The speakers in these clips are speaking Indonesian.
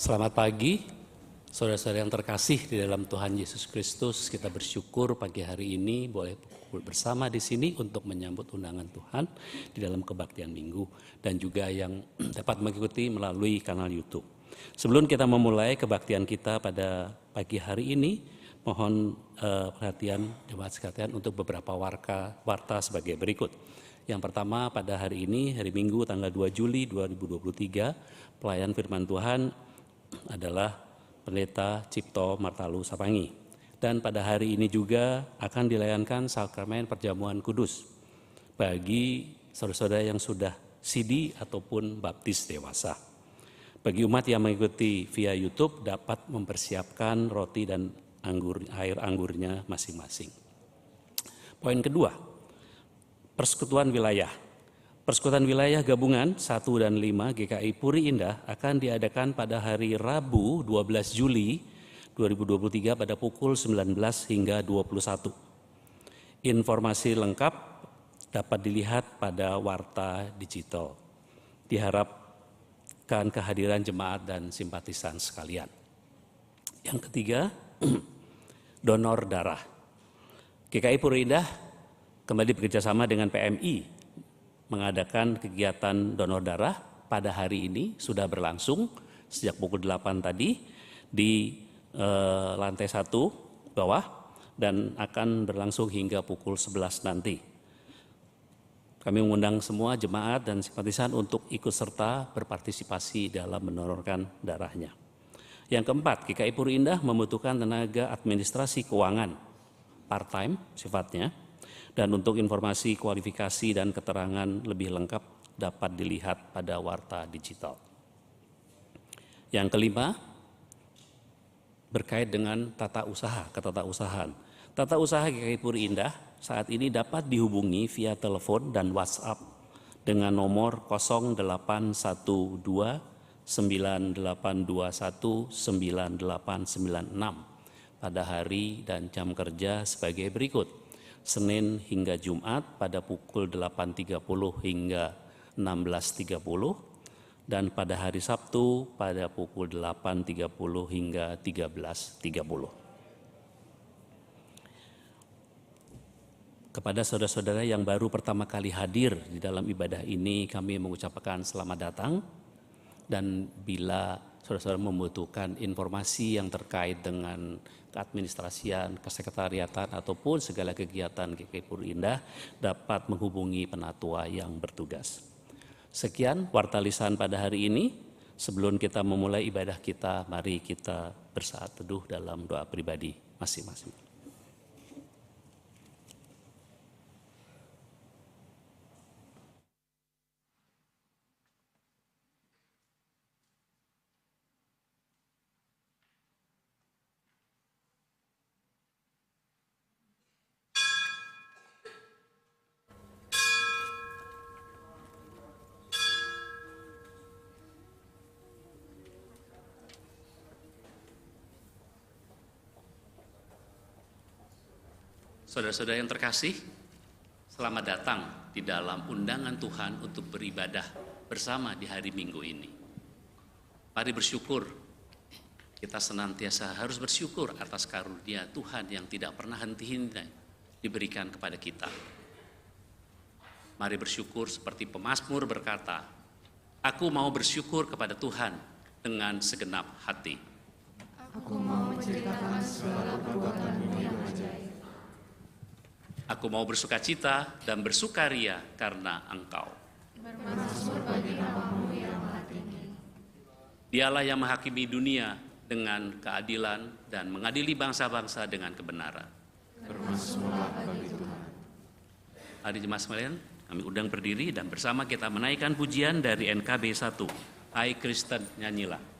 Selamat pagi, saudara-saudara yang terkasih di dalam Tuhan Yesus Kristus. Kita bersyukur pagi hari ini boleh bersama di sini untuk menyambut undangan Tuhan di dalam kebaktian minggu dan juga yang dapat mengikuti melalui kanal YouTube. Sebelum kita memulai kebaktian kita pada pagi hari ini, mohon perhatian jemaat sekalian untuk beberapa warta sebagai berikut. Yang pertama, pada hari ini, hari Minggu tanggal 2 Juli 2023, pelayan firman Tuhan adalah Pendeta Cipto Martalu Sapangi. Dan pada hari ini juga akan dilayankan sakramen perjamuan kudus bagi saudara-saudara yang sudah sidi ataupun baptis dewasa. Bagi umat yang mengikuti via YouTube dapat mempersiapkan roti dan air anggurnya masing-masing. Poin kedua, persekutuan wilayah. Persekutuan wilayah gabungan 1 dan 5 GKI Puri Indah akan diadakan pada hari Rabu 12 Juli 2023 pada pukul 19 hingga 21. Informasi lengkap dapat dilihat pada warta digital. Diharapkan kehadiran jemaat dan simpatisan sekalian. Yang ketiga, donor darah. GKI Puri Indah kembali bekerjasama dengan PMI mengadakan kegiatan donor darah pada hari ini, sudah berlangsung sejak pukul 8 tadi di lantai 1 bawah dan akan berlangsung hingga pukul 11 nanti. Kami mengundang semua jemaat dan simpatisan untuk ikut serta berpartisipasi dalam mendonorkan darahnya. Yang keempat, GKI Puri Indah membutuhkan tenaga administrasi keuangan part-time sifatnya. Dan untuk informasi kualifikasi dan keterangan lebih lengkap dapat dilihat pada warta digital. Yang kelima, berkait dengan tata usaha, ketatausahaan. Tata usaha GKI Puri Indah saat ini dapat dihubungi via telepon dan WhatsApp dengan nomor 0812 9821 9896 pada hari dan jam kerja sebagai berikut. Senin hingga Jumat pada pukul 8.30 hingga 16.30 dan pada hari Sabtu pada pukul 8.30 hingga 13.30. Kepada saudara-saudara yang baru pertama kali hadir di dalam ibadah ini, kami mengucapkan selamat datang. Dan bila saudara-saudara membutuhkan informasi yang terkait dengan keadministrasian, kesekretariatan, ataupun segala kegiatan GKI Puri Indah, dapat menghubungi penatua yang bertugas. Sekian warta lisan pada hari ini. Sebelum kita memulai ibadah kita, mari kita bersaat teduh dalam doa pribadi masing-masing. Saudara-saudara yang terkasih, selamat datang di dalam undangan Tuhan untuk beribadah bersama di hari Minggu ini. Mari bersyukur, kita senantiasa harus bersyukur atas karunia Tuhan yang tidak pernah henti-hentinya diberikan kepada kita. Mari bersyukur seperti pemazmur berkata, aku mau bersyukur kepada Tuhan dengan segenap hati. Aku mau menceritakan segala perbuatan-Mu yang ajaib. Aku mau bersukacita dan bersukaria karena Engkau. Bermazmur bagi nama-Mu yang maha tinggi. Dialah yang menghakimi dunia dengan keadilan dan mengadili bangsa-bangsa dengan kebenaran. Bermazmurlah bagi Tuhan. Mari jemaat sekalian, kami undang berdiri dan bersama kita menaikkan pujian dari NKB 1. Hai Kristen, nyanyilah.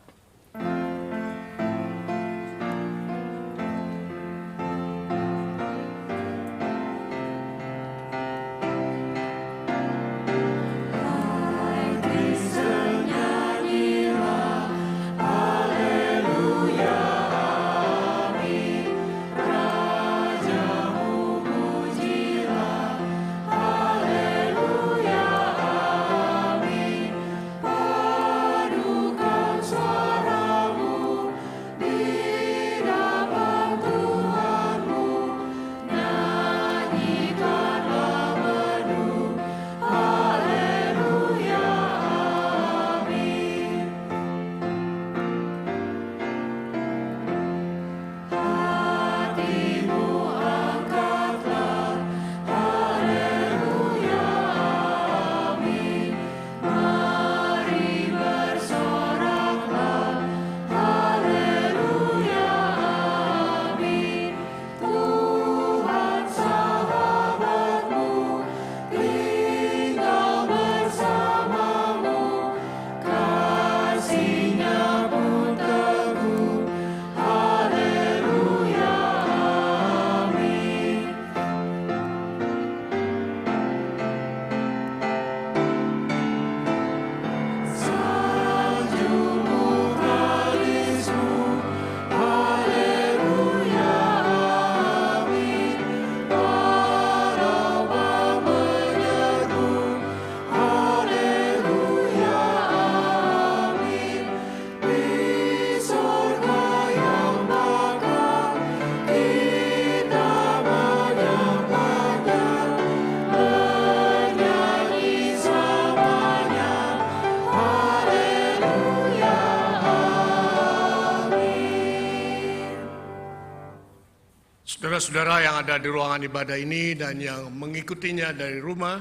Saudara-saudara yang ada di ruangan ibadah ini dan yang mengikutinya dari rumah,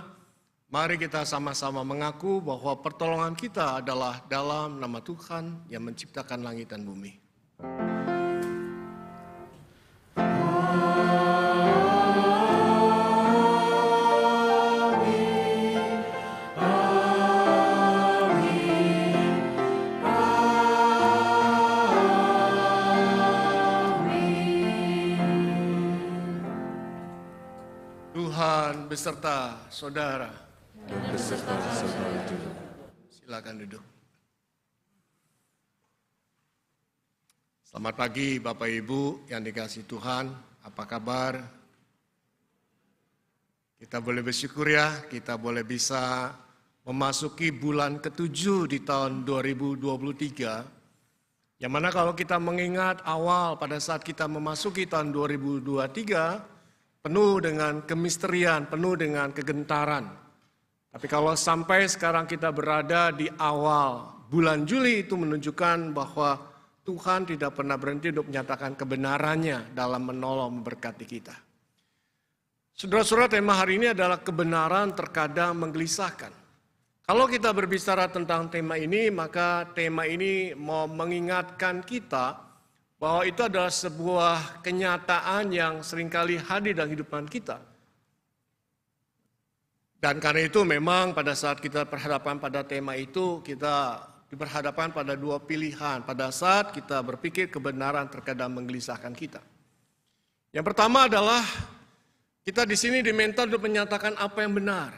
mari kita sama-sama mengaku bahwa pertolongan kita adalah dalam nama Tuhan yang menciptakan langit dan bumi. Amin. beserta saudara. dan beserta saudara juga. Silakan duduk. Selamat pagi Bapak Ibu yang dikasihi Tuhan, apa kabar? Kita boleh bersyukur ya, kita boleh bisa memasuki bulan ke-7 di tahun 2023. Yang mana kalau kita mengingat awal pada saat kita memasuki tahun 2023, penuh dengan kemisterian, penuh dengan kegentaran. Tapi kalau sampai sekarang kita berada di awal bulan Juli, itu menunjukkan bahwa Tuhan tidak pernah berhenti untuk menyatakan kebenarannya dalam menolong memberkati kita. Saudara-saudara, tema hari ini adalah kebenaran terkadang menggelisahkan. Kalau kita berbicara tentang tema ini, maka tema ini mau mengingatkan kita bahwa itu adalah sebuah kenyataan yang seringkali hadir dalam kehidupan kita. Dan karena itu memang pada saat kita berhadapan pada tema itu, kita diperhadapkan pada dua pilihan pada saat kita berpikir kebenaran terkadang menggelisahkan kita. Yang pertama adalah kita di sini diminta untuk menyatakan apa yang benar.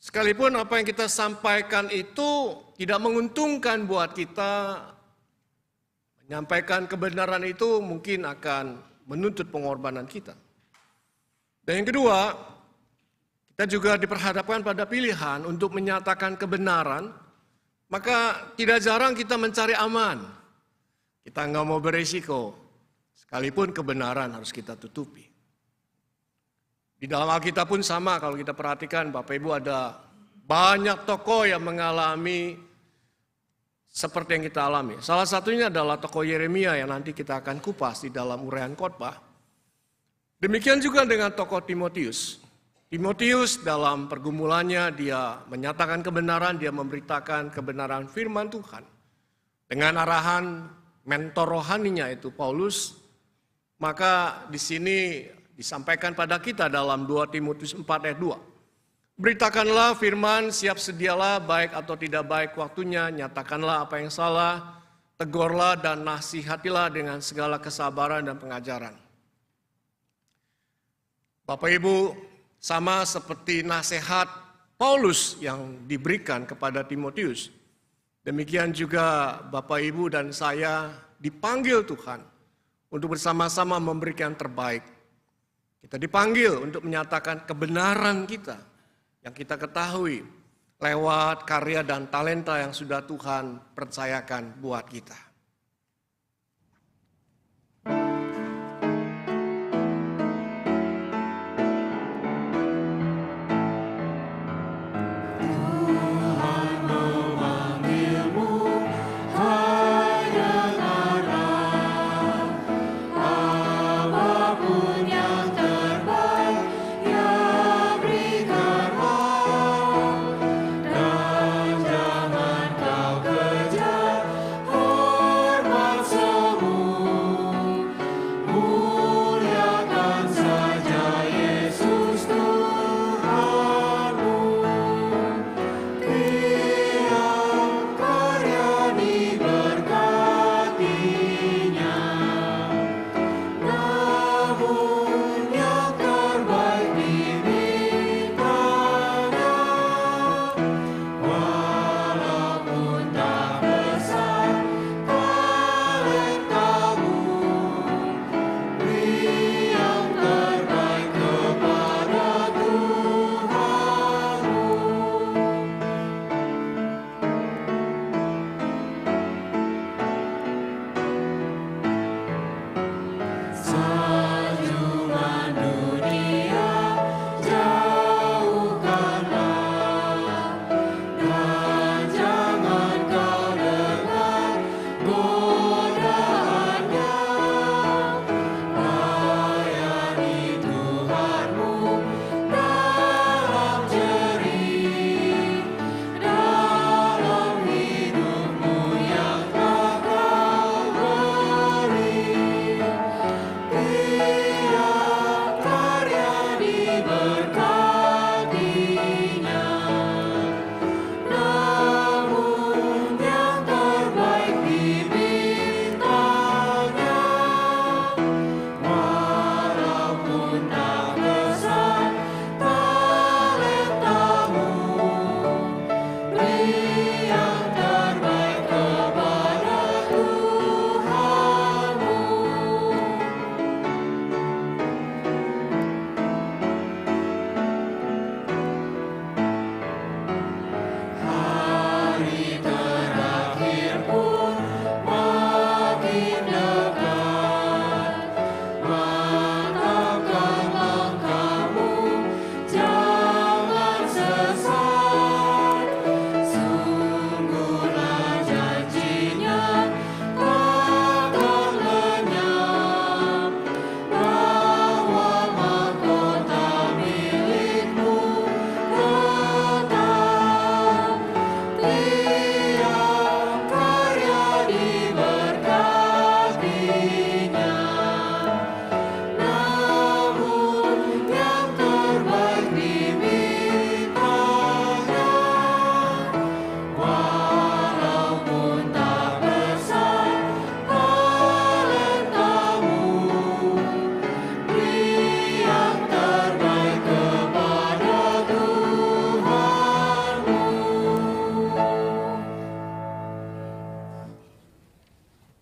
Sekalipun apa yang kita sampaikan itu tidak menguntungkan buat kita, menyampaikan kebenaran itu mungkin akan menuntut pengorbanan kita. Dan yang kedua, kita juga diperhadapkan pada pilihan untuk menyatakan kebenaran. Maka tidak jarang kita mencari aman. Kita nggak mau beresiko. Sekalipun kebenaran harus kita tutupi. Di dalam Alkitab pun sama, kalau kita perhatikan Bapak Ibu ada banyak tokoh yang mengalami seperti yang kita alami. Salah satunya adalah tokoh Yeremia yang nanti kita akan kupas di dalam uraian khotbah. Demikian juga dengan tokoh Timotius. Timotius dalam pergumulannya dia menyatakan kebenaran, dia memberitakan kebenaran firman Tuhan. Dengan arahan mentor rohaninya itu Paulus, maka di sini disampaikan pada kita dalam 2 Timotius 4 ayat 2. Beritakanlah firman, siap sedialah baik atau tidak baik waktunya, nyatakanlah apa yang salah, tegurlah dan nasihatilah dengan segala kesabaran dan pengajaran. Bapak Ibu, sama seperti nasihat Paulus yang diberikan kepada Timotius. Demikian juga Bapak Ibu dan saya dipanggil Tuhan untuk bersama-sama memberikan terbaik. Kita dipanggil untuk menyatakan kebenaran kita yang kita ketahui lewat karya dan talenta yang sudah Tuhan percayakan buat kita. Oh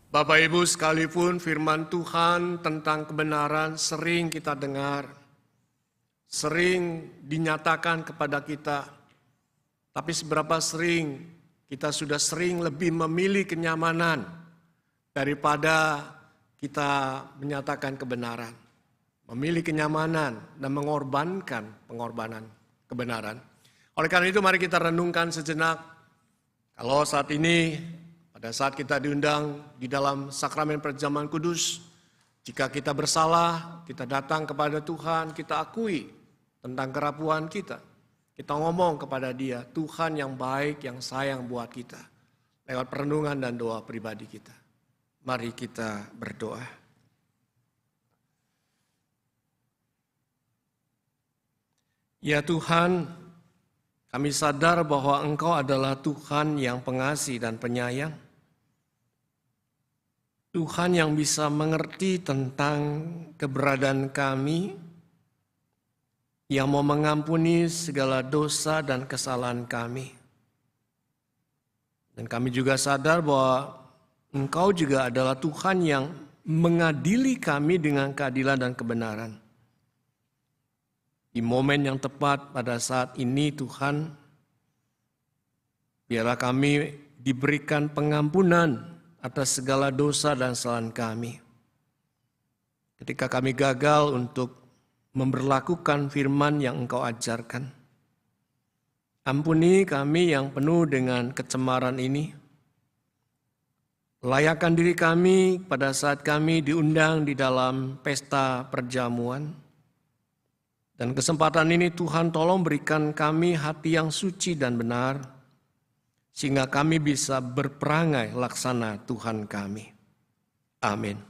Bapak Ibu sekalipun firman Tuhan tentang kebenaran sering kita dengar, sering dinyatakan kepada kita, tapi seberapa sering kita sudah sering lebih memilih kenyamanan daripada kita menyatakan kebenaran. Memilih kenyamanan dan mengorbankan pengorbanan kebenaran. Oleh karena itu mari kita renungkan sejenak. Kalau saat ini, pada saat kita diundang di dalam sakramen perjamuan kudus, jika kita bersalah, kita datang kepada Tuhan, kita akui tentang kerapuhan kita. Kita ngomong kepada Dia, Tuhan yang baik, yang sayang buat kita. Lewat perenungan dan doa pribadi kita. Mari kita berdoa. Ya Tuhan, kami sadar bahwa Engkau adalah Tuhan yang pengasih dan penyayang. Tuhan yang bisa mengerti tentang keberadaan kami, yang mau mengampuni segala dosa dan kesalahan kami. Dan kami juga sadar bahwa Engkau juga adalah Tuhan yang mengadili kami dengan keadilan dan kebenaran. Di momen yang tepat pada saat ini Tuhan, biarlah kami diberikan pengampunan atas segala dosa dan kesalahan kami. Ketika kami gagal untuk memberlakukan firman yang Engkau ajarkan. Ampuni kami yang penuh dengan kecemaran ini. Layakkan diri kami pada saat kami diundang di dalam pesta perjamuan. Dan kesempatan ini Tuhan tolong berikan kami hati yang suci dan benar, sehingga kami bisa berperangai laksana Tuhan kami. Amin.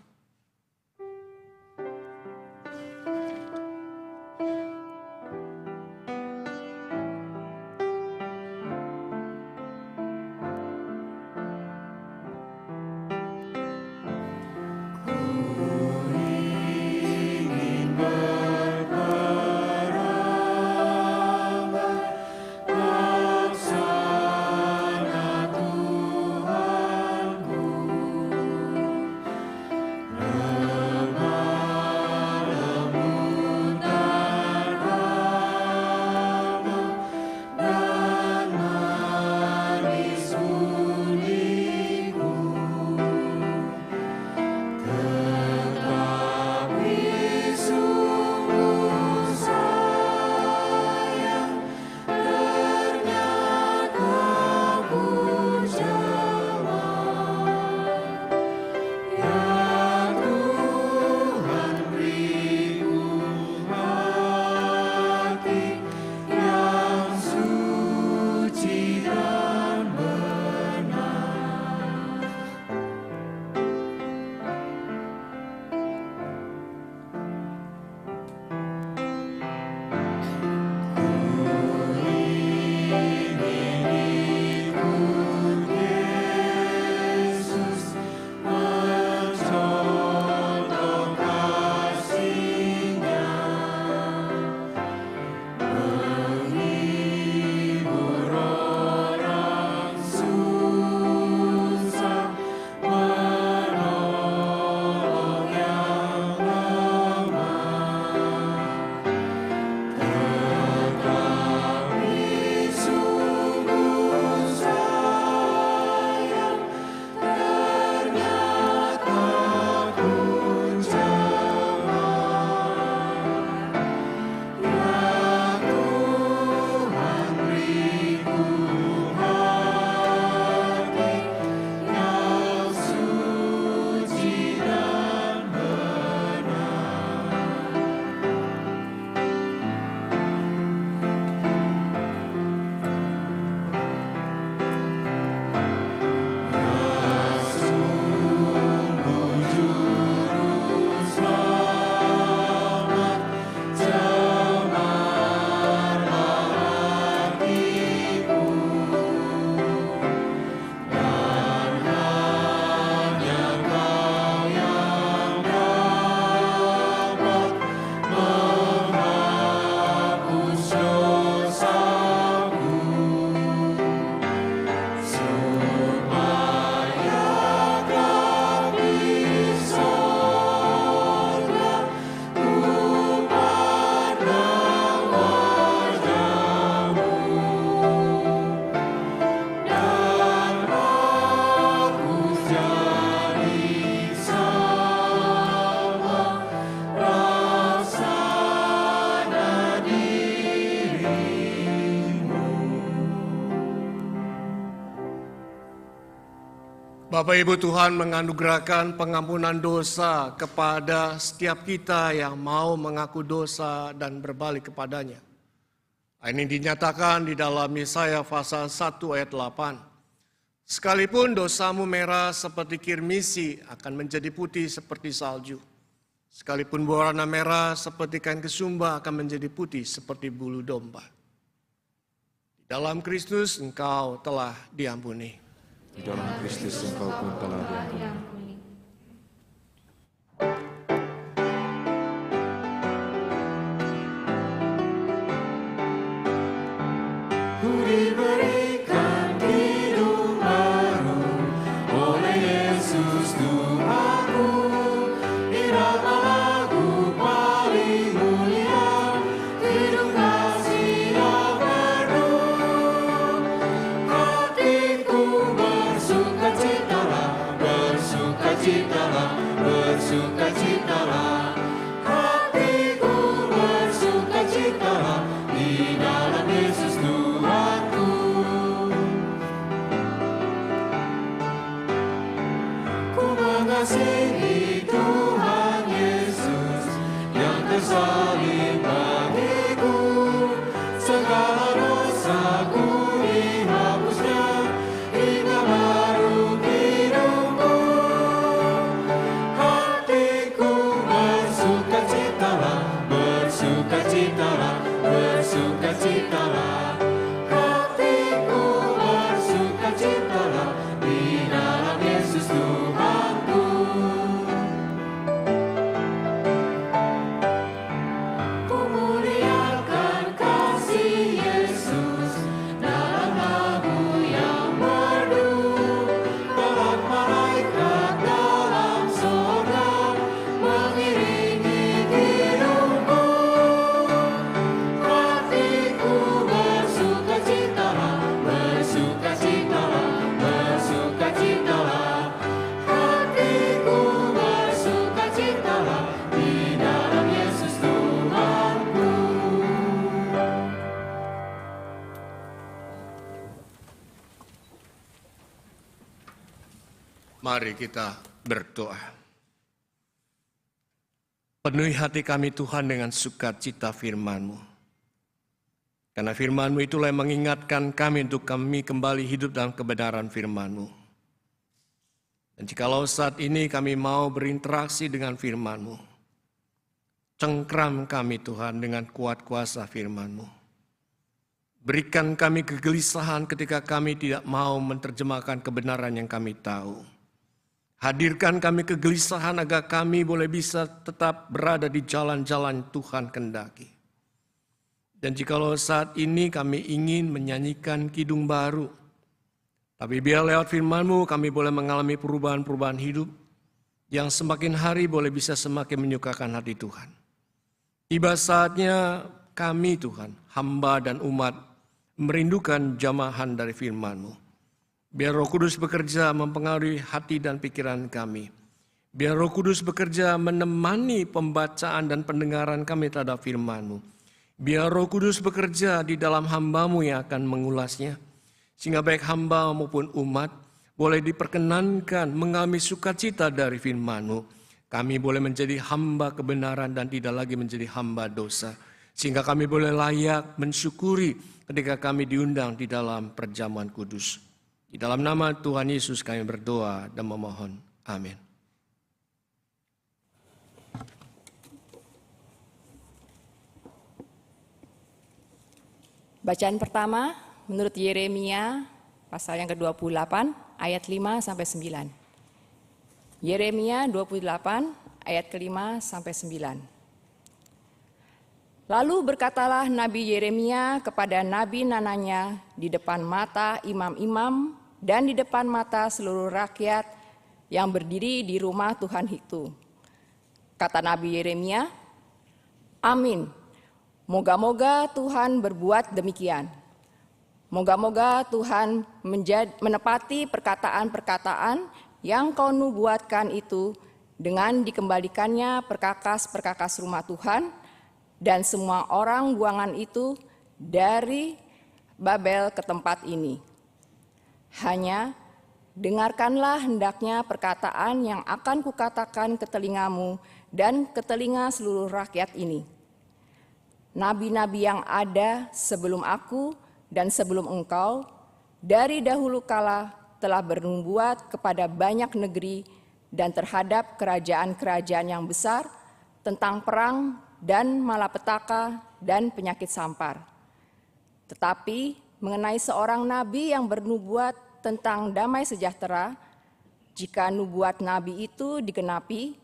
Bapak Ibu, Tuhan menganugerahkan pengampunan dosa kepada setiap kita yang mau mengaku dosa dan berbalik kepadanya. Ini dinyatakan di dalam Yesaya pasal 1 ayat 8. Sekalipun dosamu merah seperti kirmisi akan menjadi putih seperti salju. Sekalipun berwarna merah seperti kain kesumba akan menjadi putih seperti bulu domba. Di dalam Kristus engkau telah diampuni. Di dalam Kristus engkau pun telah diampuni. Ku diberikan hidup baru oleh Yesus Tuhanku, irama-Ku paling mulia, hidup kasih yang penuh. Hatiku bersukacitalah, bersukacitalah, bersukacitalah. Hatiku bersukacitalah di dalam Yesus Tuhanku. Ku mengasihi Tuhan Yesus yang tersalib bagiku. Segala dosaku dihapusnya hingga baru hidupku. Hatiku bersukacitalah, bersukacitalah, bersukacitalah. Hatiku bersukacitalah di dalam Yesus Tuhanku. Ku muliakan kasih Yesus dalam lagu yang merdu. Kelak malaikat dalam surga mengiringi hidupku. Hatiku bersukacitalah, bersukacitalah, bersukacitalah. Hatiku bersukacitalah di dalam Yesus Tuhanku. Mari kita berdoa. Penuhi hati kami Tuhan dengan sukacita firman-Mu. Karena firman-Mu itulah yang mengingatkan kami untuk kami kembali hidup dalam kebenaran firman-Mu. Dan jikalau saat ini kami mau berinteraksi dengan firman-Mu, cengkram kami Tuhan dengan kuat kuasa firman-Mu. Berikan kami kegelisahan ketika kami tidak mau menerjemahkan kebenaran yang kami tahu. Hadirkan kami kegelisahan agar kami boleh bisa tetap berada di jalan-jalan Tuhan kendaki. Dan jikalau saat ini kami ingin menyanyikan kidung baru, tapi biar lewat firman-Mu kami boleh mengalami perubahan-perubahan hidup yang semakin hari boleh bisa semakin menyukakan hati Tuhan. Tiba saatnya kami Tuhan, hamba dan umat, merindukan jamahan dari firman-Mu. Biar Roh Kudus bekerja mempengaruhi hati dan pikiran kami. Biar Roh Kudus bekerja menemani pembacaan dan pendengaran kami terhadap firman-Mu. Biar Roh Kudus bekerja di dalam hamba-Mu yang akan mengulasnya. Sehingga baik hamba maupun umat boleh diperkenankan mengalami sukacita dari firman-Mu. Kami boleh menjadi hamba kebenaran dan tidak lagi menjadi hamba dosa. Sehingga kami boleh layak mensyukuri ketika kami diundang di dalam perjamuan kudus. Di dalam nama Tuhan Yesus kami berdoa dan memohon. Amin. Bacaan pertama menurut Yeremia pasal yang ke-28 ayat 5 sampai 9. Yeremia 28 ayat ke-5 sampai 9. Lalu berkatalah Nabi Yeremia kepada Nabi Nananya di depan mata imam-imam dan di depan mata seluruh rakyat yang berdiri di rumah Tuhan itu. Kata Nabi Yeremia, amin. Moga-moga Tuhan berbuat demikian. Moga-moga Tuhan menepati perkataan-perkataan yang kau nubuatkan itu dengan dikembalikannya perkakas-perkakas rumah Tuhan dan semua orang buangan itu dari Babel ke tempat ini. Hanya dengarkanlah hendaknya perkataan yang akan kukatakan ke telingamu dan ke telinga seluruh rakyat ini. Nabi-nabi yang ada sebelum aku dan sebelum engkau, dari dahulu kala telah bernubuat kepada banyak negeri dan terhadap kerajaan-kerajaan yang besar tentang perang dan malapetaka dan penyakit sampar. Tetapi mengenai seorang nabi yang bernubuat tentang damai sejahtera, jika nubuat nabi itu digenapi,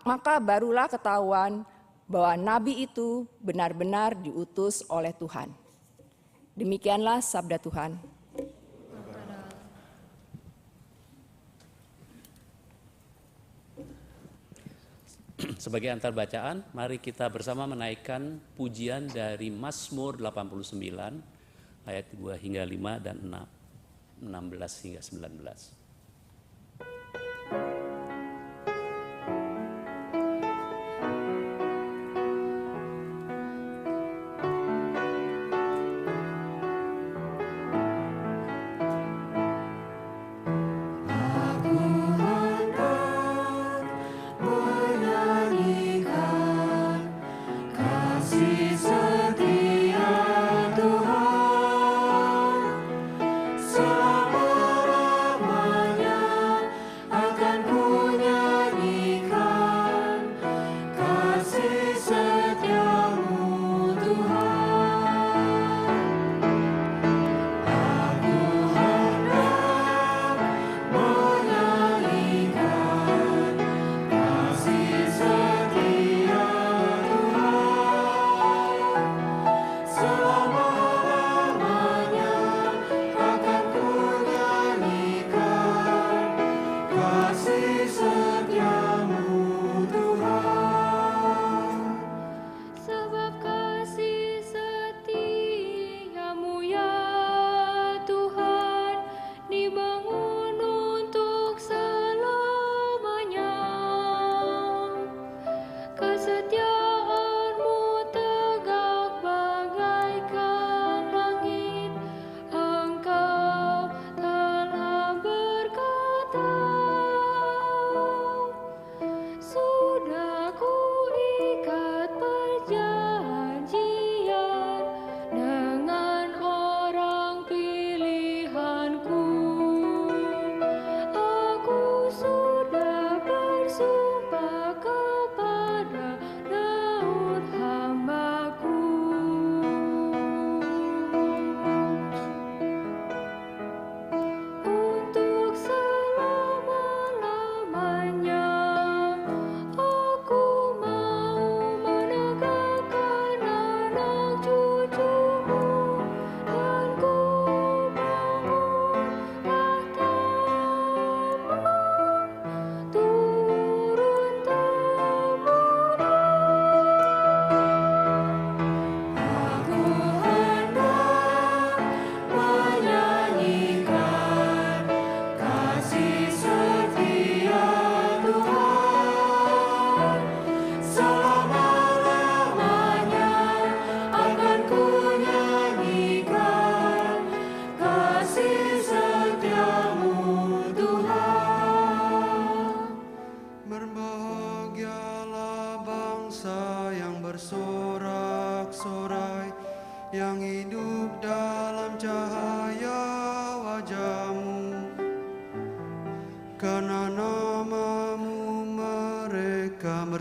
maka barulah ketahuan bahwa nabi itu benar-benar diutus oleh Tuhan. Demikianlah sabda Tuhan. Sebagai antar bacaan, mari kita bersama menaikkan pujian dari Mazmur 89 ayat 2 hingga 5 dan 16 hingga 19.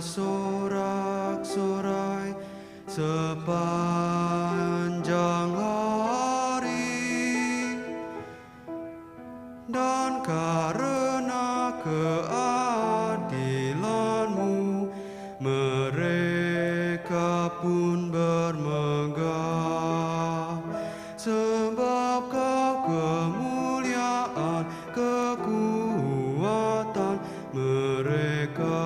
bersorak-sorai sepanjang hari, dan karena keadilan-Mu mereka pun bermegah, sebab Kau kemuliaan kekuatan mereka.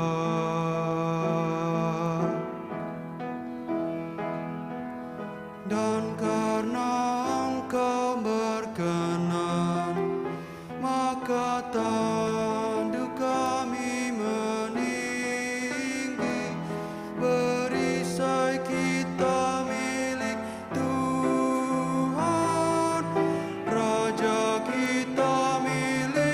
Dan karena Engkau berkenan, maka tanduk kami meninggi, perisai kita milik Tuhan, Raja kita milik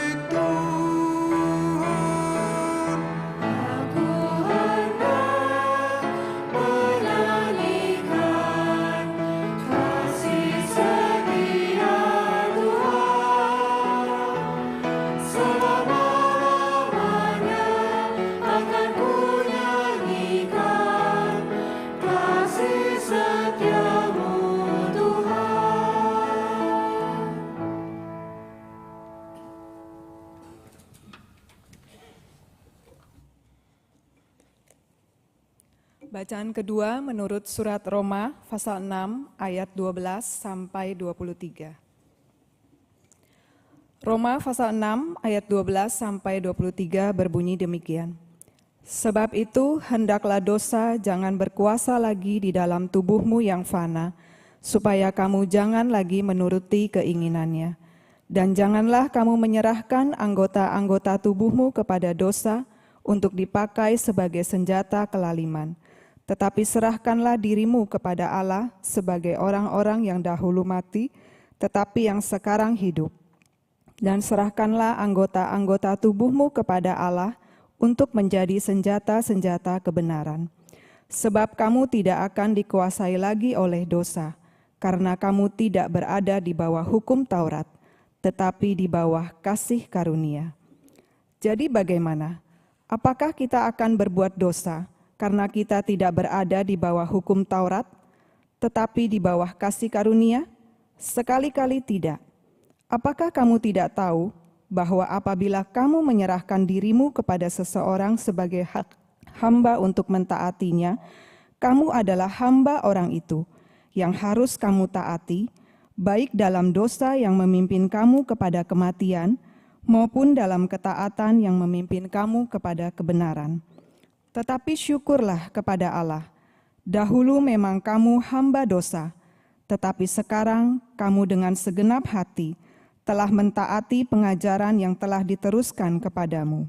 Bacaan kedua menurut surat Roma pasal 6 ayat 12 sampai 23. Roma pasal 6 ayat 12 sampai 23 berbunyi demikian. Sebab itu hendaklah dosa jangan berkuasa lagi di dalam tubuhmu yang fana, supaya kamu jangan lagi menuruti keinginannya. Dan janganlah kamu menyerahkan anggota-anggota tubuhmu kepada dosa untuk dipakai sebagai senjata kelaliman. Tetapi serahkanlah dirimu kepada Allah sebagai orang-orang yang dahulu mati, tetapi yang sekarang hidup. Dan serahkanlah anggota-anggota tubuhmu kepada Allah untuk menjadi senjata-senjata kebenaran. Sebab kamu tidak akan dikuasai lagi oleh dosa, karena kamu tidak berada di bawah hukum Taurat, tetapi di bawah kasih karunia. Jadi bagaimana? Apakah kita akan berbuat dosa karena kita tidak berada di bawah hukum Taurat, tetapi di bawah kasih karunia? Sekali-kali tidak. Apakah kamu tidak tahu bahwa apabila kamu menyerahkan dirimu kepada seseorang sebagai hamba untuk mentaatinya, kamu adalah hamba orang itu yang harus kamu taati, baik dalam dosa yang memimpin kamu kepada kematian, maupun dalam ketaatan yang memimpin kamu kepada kebenaran. Tetapi syukurlah kepada Allah, dahulu memang kamu hamba dosa, tetapi sekarang kamu dengan segenap hati telah mentaati pengajaran yang telah diteruskan kepadamu.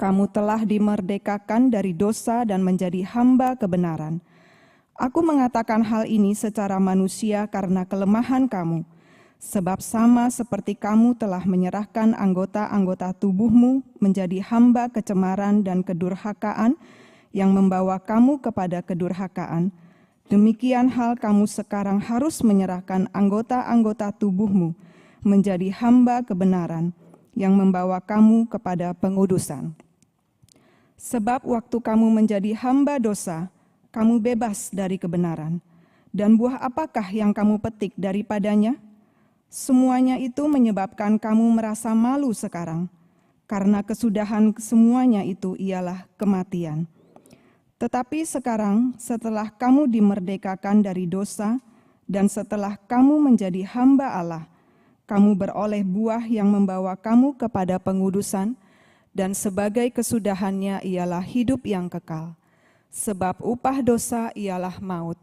Kamu telah dimerdekakan dari dosa dan menjadi hamba kebenaran. Aku mengatakan hal ini secara manusia karena kelemahan kamu, sebab sama seperti kamu telah menyerahkan anggota-anggota tubuhmu menjadi hamba kecemaran dan kedurhakaan yang membawa kamu kepada kedurhakaan, demikian hal kamu sekarang harus menyerahkan anggota-anggota tubuhmu menjadi hamba kebenaran yang membawa kamu kepada pengudusan. Sebab waktu kamu menjadi hamba dosa, kamu bebas dari kebenaran. Dan buah apakah yang kamu petik daripadanya? Semuanya itu menyebabkan kamu merasa malu sekarang, karena kesudahan semuanya itu ialah kematian. Tetapi sekarang setelah kamu dimerdekakan dari dosa, dan setelah kamu menjadi hamba Allah, kamu beroleh buah yang membawa kamu kepada pengudusan, dan sebagai kesudahannya ialah hidup yang kekal. Sebab upah dosa ialah maut,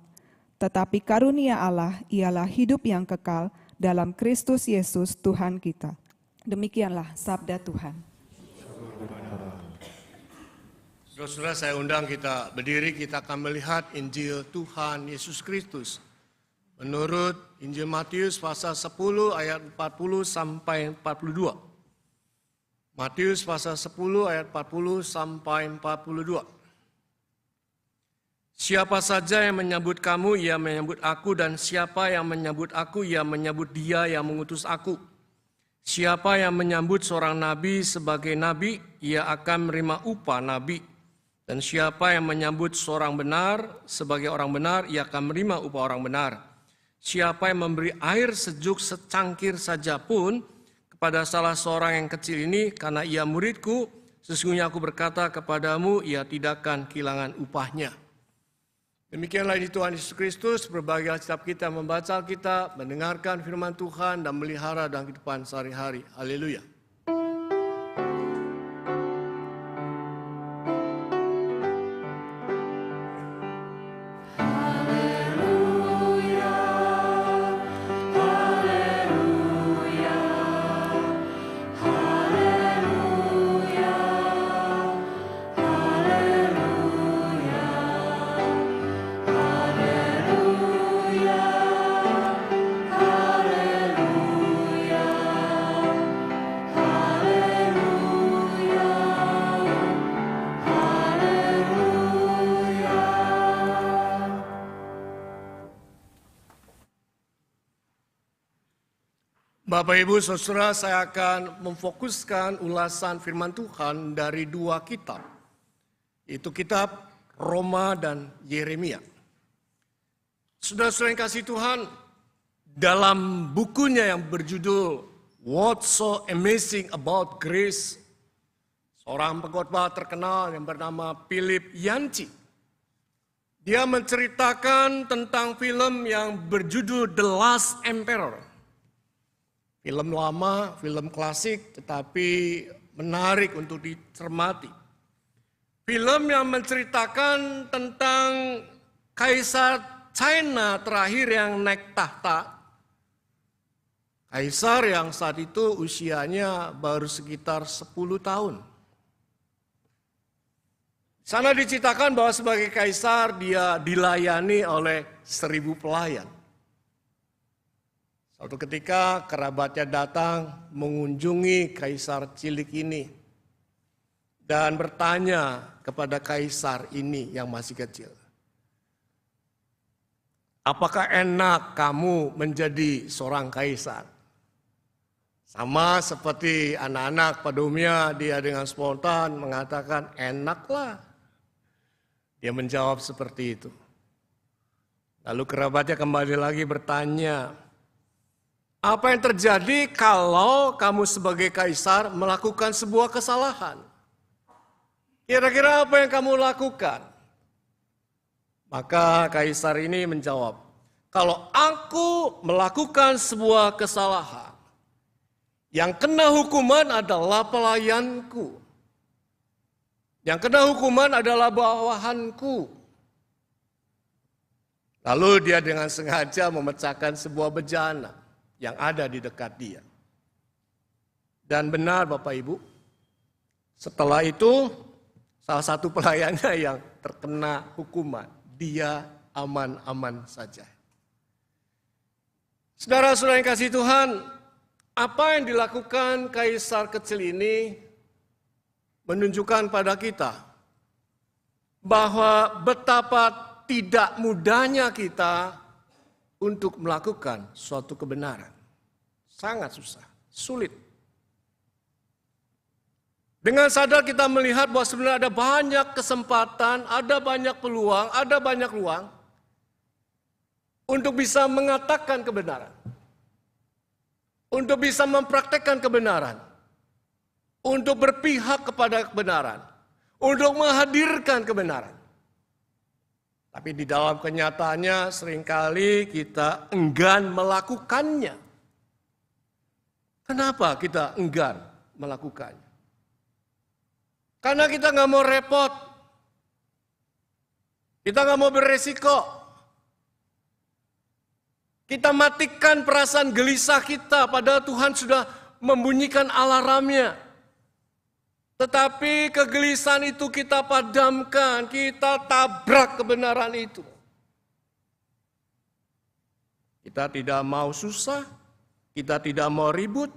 tetapi karunia Allah ialah hidup yang kekal dalam Kristus Yesus Tuhan kita. Demikianlah sabda Tuhan. Saudara-saudara, saya undang kita berdiri, kita akan melihat Injil Tuhan Yesus Kristus. Menurut Injil Matius pasal 10 ayat 40 sampai 42. Matius pasal 10 ayat 40 sampai 42. Siapa saja yang menyambut kamu, ia menyambut aku, dan siapa yang menyambut aku, ia menyambut dia yang mengutus aku. Siapa yang menyambut seorang nabi sebagai nabi, ia akan menerima upah nabi. Dan siapa yang menyambut seorang benar sebagai orang benar, ia akan menerima upah orang benar. Siapa yang memberi air sejuk secangkir saja pun kepada salah seorang yang kecil ini, karena ia muridku, sesungguhnya aku berkata kepadamu, ia tidak akan kehilangan upahnya. Demikianlah ini Tuhan Yesus Kristus, berbagai setiap kita membaca Alkitab, mendengarkan firman Tuhan, dan melihara dalam kehidupan sehari-hari. Haleluya. Bapak, Ibu, Saudara, saya akan memfokuskan ulasan firman Tuhan dari dua kitab. Itu kitab Roma dan Yeremia. Saudara-saudara yang kasih Tuhan, dalam bukunya yang berjudul What's So Amazing About Grace, seorang pengkhotbah terkenal yang bernama Philip Yancey Dia menceritakan tentang film yang berjudul The Last Emperor. Film lama, film klasik, tetapi menarik untuk dicermati. Film yang menceritakan tentang Kaisar China terakhir yang naik tahta. Kaisar yang saat itu usianya baru sekitar 10 tahun. Sana diceritakan bahwa sebagai kaisar dia dilayani oleh 1000 pelayan. Suatu ketika kerabatnya datang mengunjungi kaisar cilik ini dan bertanya kepada kaisar ini yang masih kecil. Apakah enak kamu menjadi seorang kaisar? Sama seperti anak-anak pada umumnya, dia dengan spontan mengatakan enaklah. Dia menjawab seperti itu. Lalu kerabatnya kembali lagi bertanya, apa yang terjadi kalau kamu sebagai kaisar melakukan sebuah kesalahan? Kira-kira apa yang kamu lakukan? Maka kaisar ini menjawab, kalau aku melakukan sebuah kesalahan, yang kena hukuman adalah pelayanku. Yang kena hukuman adalah bawahanku. Lalu dia dengan sengaja memecahkan sebuah bejana yang ada di dekat dia. Dan benar Bapak Ibu, setelah itu salah satu pelayannya yang terkena hukuman, dia aman-aman saja. Saudara-saudara yang kasih Tuhan, apa yang dilakukan kaisar kecil ini menunjukkan pada kita bahwa betapa tidak mudahnya kita untuk melakukan suatu kebenaran. Sangat susah, sulit. Dengan sadar kita melihat bahwa sebenarnya ada banyak kesempatan, ada banyak peluang, ada banyak ruang untuk bisa mengatakan kebenaran. Untuk bisa mempraktekkan kebenaran. Untuk berpihak kepada kebenaran. Untuk menghadirkan kebenaran. Tapi di dalam kenyataannya seringkali kita enggan melakukannya. Kenapa kita enggan melakukannya? Karena kita nggak mau repot. Kita nggak mau beresiko. Kita matikan perasaan gelisah kita, padahal Tuhan sudah membunyikan alarmnya. Tetapi kegelisahan itu kita padamkan, kita tabrak kebenaran itu. Kita tidak mau susah, kita tidak mau ribut.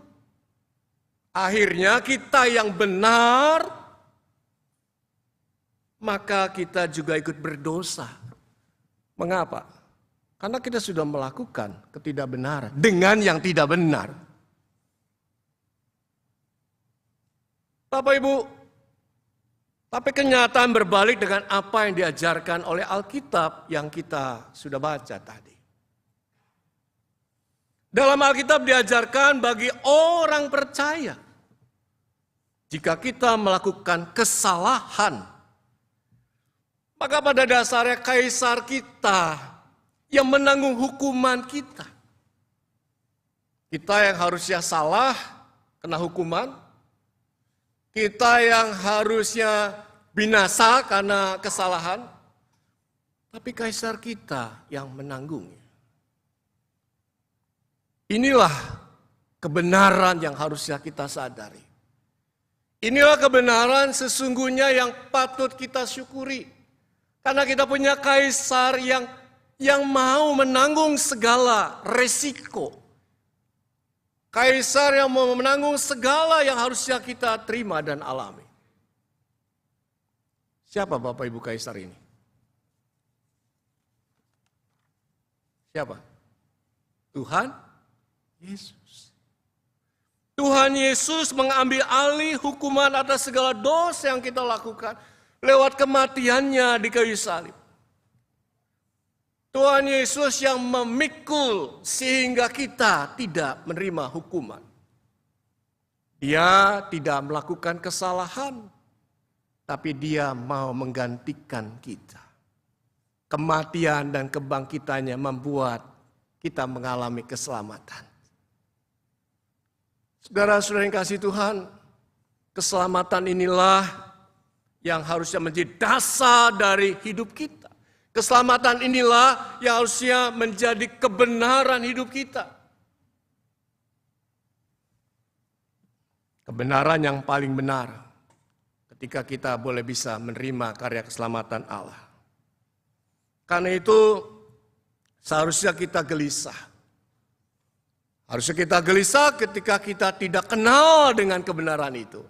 Akhirnya kita yang benar, maka kita juga ikut berdosa. Mengapa? Karena kita sudah melakukan ketidakbenaran dengan yang tidak benar. Bapak Ibu, tapi kenyataan berbalik dengan apa yang diajarkan oleh Alkitab yang kita sudah baca tadi. Dalam Alkitab diajarkan bagi orang percaya, jika kita melakukan kesalahan, maka pada dasarnya kaisar kita yang menanggung hukuman kita. Kita yang harusnya salah, kena hukuman. Kita yang harusnya binasa karena kesalahan, tapi kaisar kita yang menanggungnya. Inilah kebenaran yang harusnya kita sadari. Inilah kebenaran sesungguhnya yang patut kita syukuri. Karena kita punya kaisar yang mau menanggung segala resiko. Kaisar yang mau menanggung segala yang harusnya kita terima dan alami. Siapa Bapak Ibu kaisar ini? Siapa? Tuhan Yesus. Tuhan Yesus mengambil alih hukuman atas segala dosa yang kita lakukan lewat kematiannya di kayu salib. Tuhan Yesus yang memikul sehingga kita tidak menerima hukuman. Dia tidak melakukan kesalahan, tapi dia mau menggantikan kita. kematian dan kebangkitannya membuat kita mengalami keselamatan. Saudara-saudara yang kasih Tuhan, keselamatan inilah yang harusnya menjadi dasar dari hidup kita. Keselamatan inilah yang harusnya menjadi kebenaran hidup kita. Kebenaran yang paling benar ketika kita boleh bisa menerima karya keselamatan Allah. Karena itu seharusnya kita gelisah. Harusnya kita gelisah ketika kita tidak kenal dengan kebenaran itu.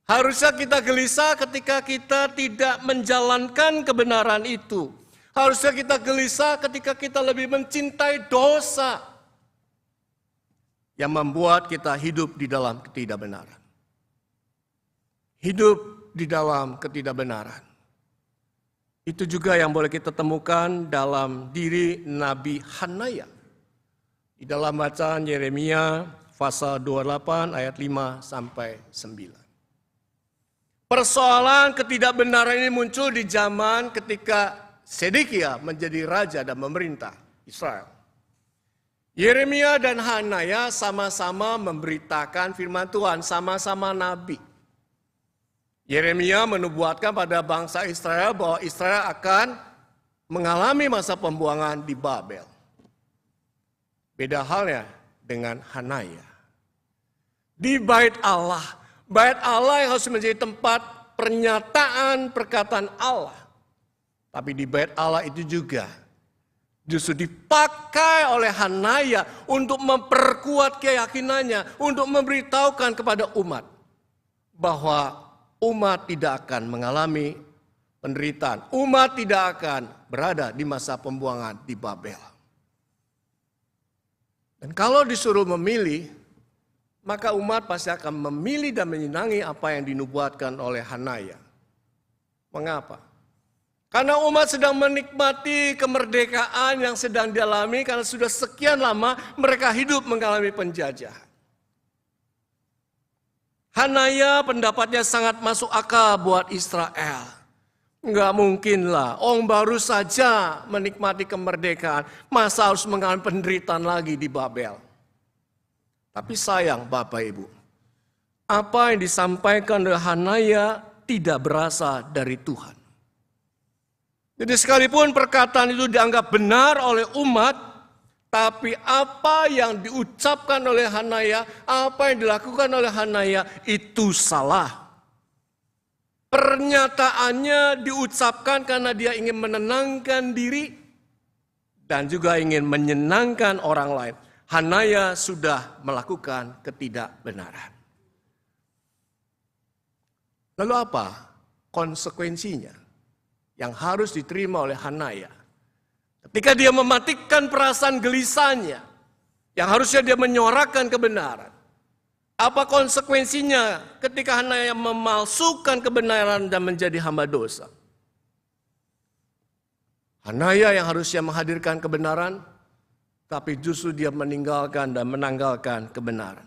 Harusnya kita gelisah ketika kita tidak menjalankan kebenaran itu. Harusnya kita gelisah ketika kita lebih mencintai dosa yang membuat kita hidup di dalam ketidakbenaran. Hidup di dalam ketidakbenaran. Itu juga yang boleh kita temukan dalam diri Nabi Hanaya. Di dalam bacaan Yeremia pasal 28 ayat 5 sampai 9. Persoalan ketidakbenaran ini muncul di zaman ketika Sedekia menjadi raja dan memerintah Israel. Yeremia dan Hanaya sama-sama memberitakan firman Tuhan, sama-sama nabi. Yeremia menubuatkan pada bangsa Israel bahwa Israel akan mengalami masa pembuangan di Babel. Beda halnya dengan Hanaya. Di bait Allah yang harus menjadi tempat pernyataan perkataan Allah. Tapi di bait Allah itu juga justru dipakai oleh Hanaya untuk memperkuat keyakinannya, untuk memberitahukan kepada umat bahwa umat tidak akan mengalami penderitaan. Umat tidak akan berada di masa pembuangan di Babel. Dan kalau disuruh memilih, maka umat pasti akan memilih dan menyenangi apa yang dinubuatkan oleh Hanaya. Mengapa? Karena umat sedang menikmati kemerdekaan yang sedang dialami karena sudah sekian lama mereka hidup mengalami penjajahan. Hanaya pendapatnya sangat masuk akal buat Israel. Enggak mungkin lah, orang baru saja menikmati kemerdekaan, masa harus mengalami penderitaan lagi di Babel. Tapi sayang Bapak Ibu, apa yang disampaikan oleh Hanaya tidak berasal dari Tuhan. Jadi sekalipun perkataan itu dianggap benar oleh umat, tapi apa yang diucapkan oleh Hanaya, apa yang dilakukan oleh Hanaya itu salah. Pernyataannya diucapkan karena dia ingin menenangkan diri dan juga ingin menyenangkan orang lain. Hanaya sudah melakukan ketidakbenaran. Lalu apa konsekuensinya yang harus diterima oleh Hanaya? Ketika dia mematikan perasaan gelisahnya, yang harusnya dia menyuarakan kebenaran. Apa konsekuensinya ketika Hanaya memalsukan kebenaran dan menjadi hamba dosa? Hanaya yang harusnya menghadirkan kebenaran, tapi justru dia meninggalkan dan menanggalkan kebenaran.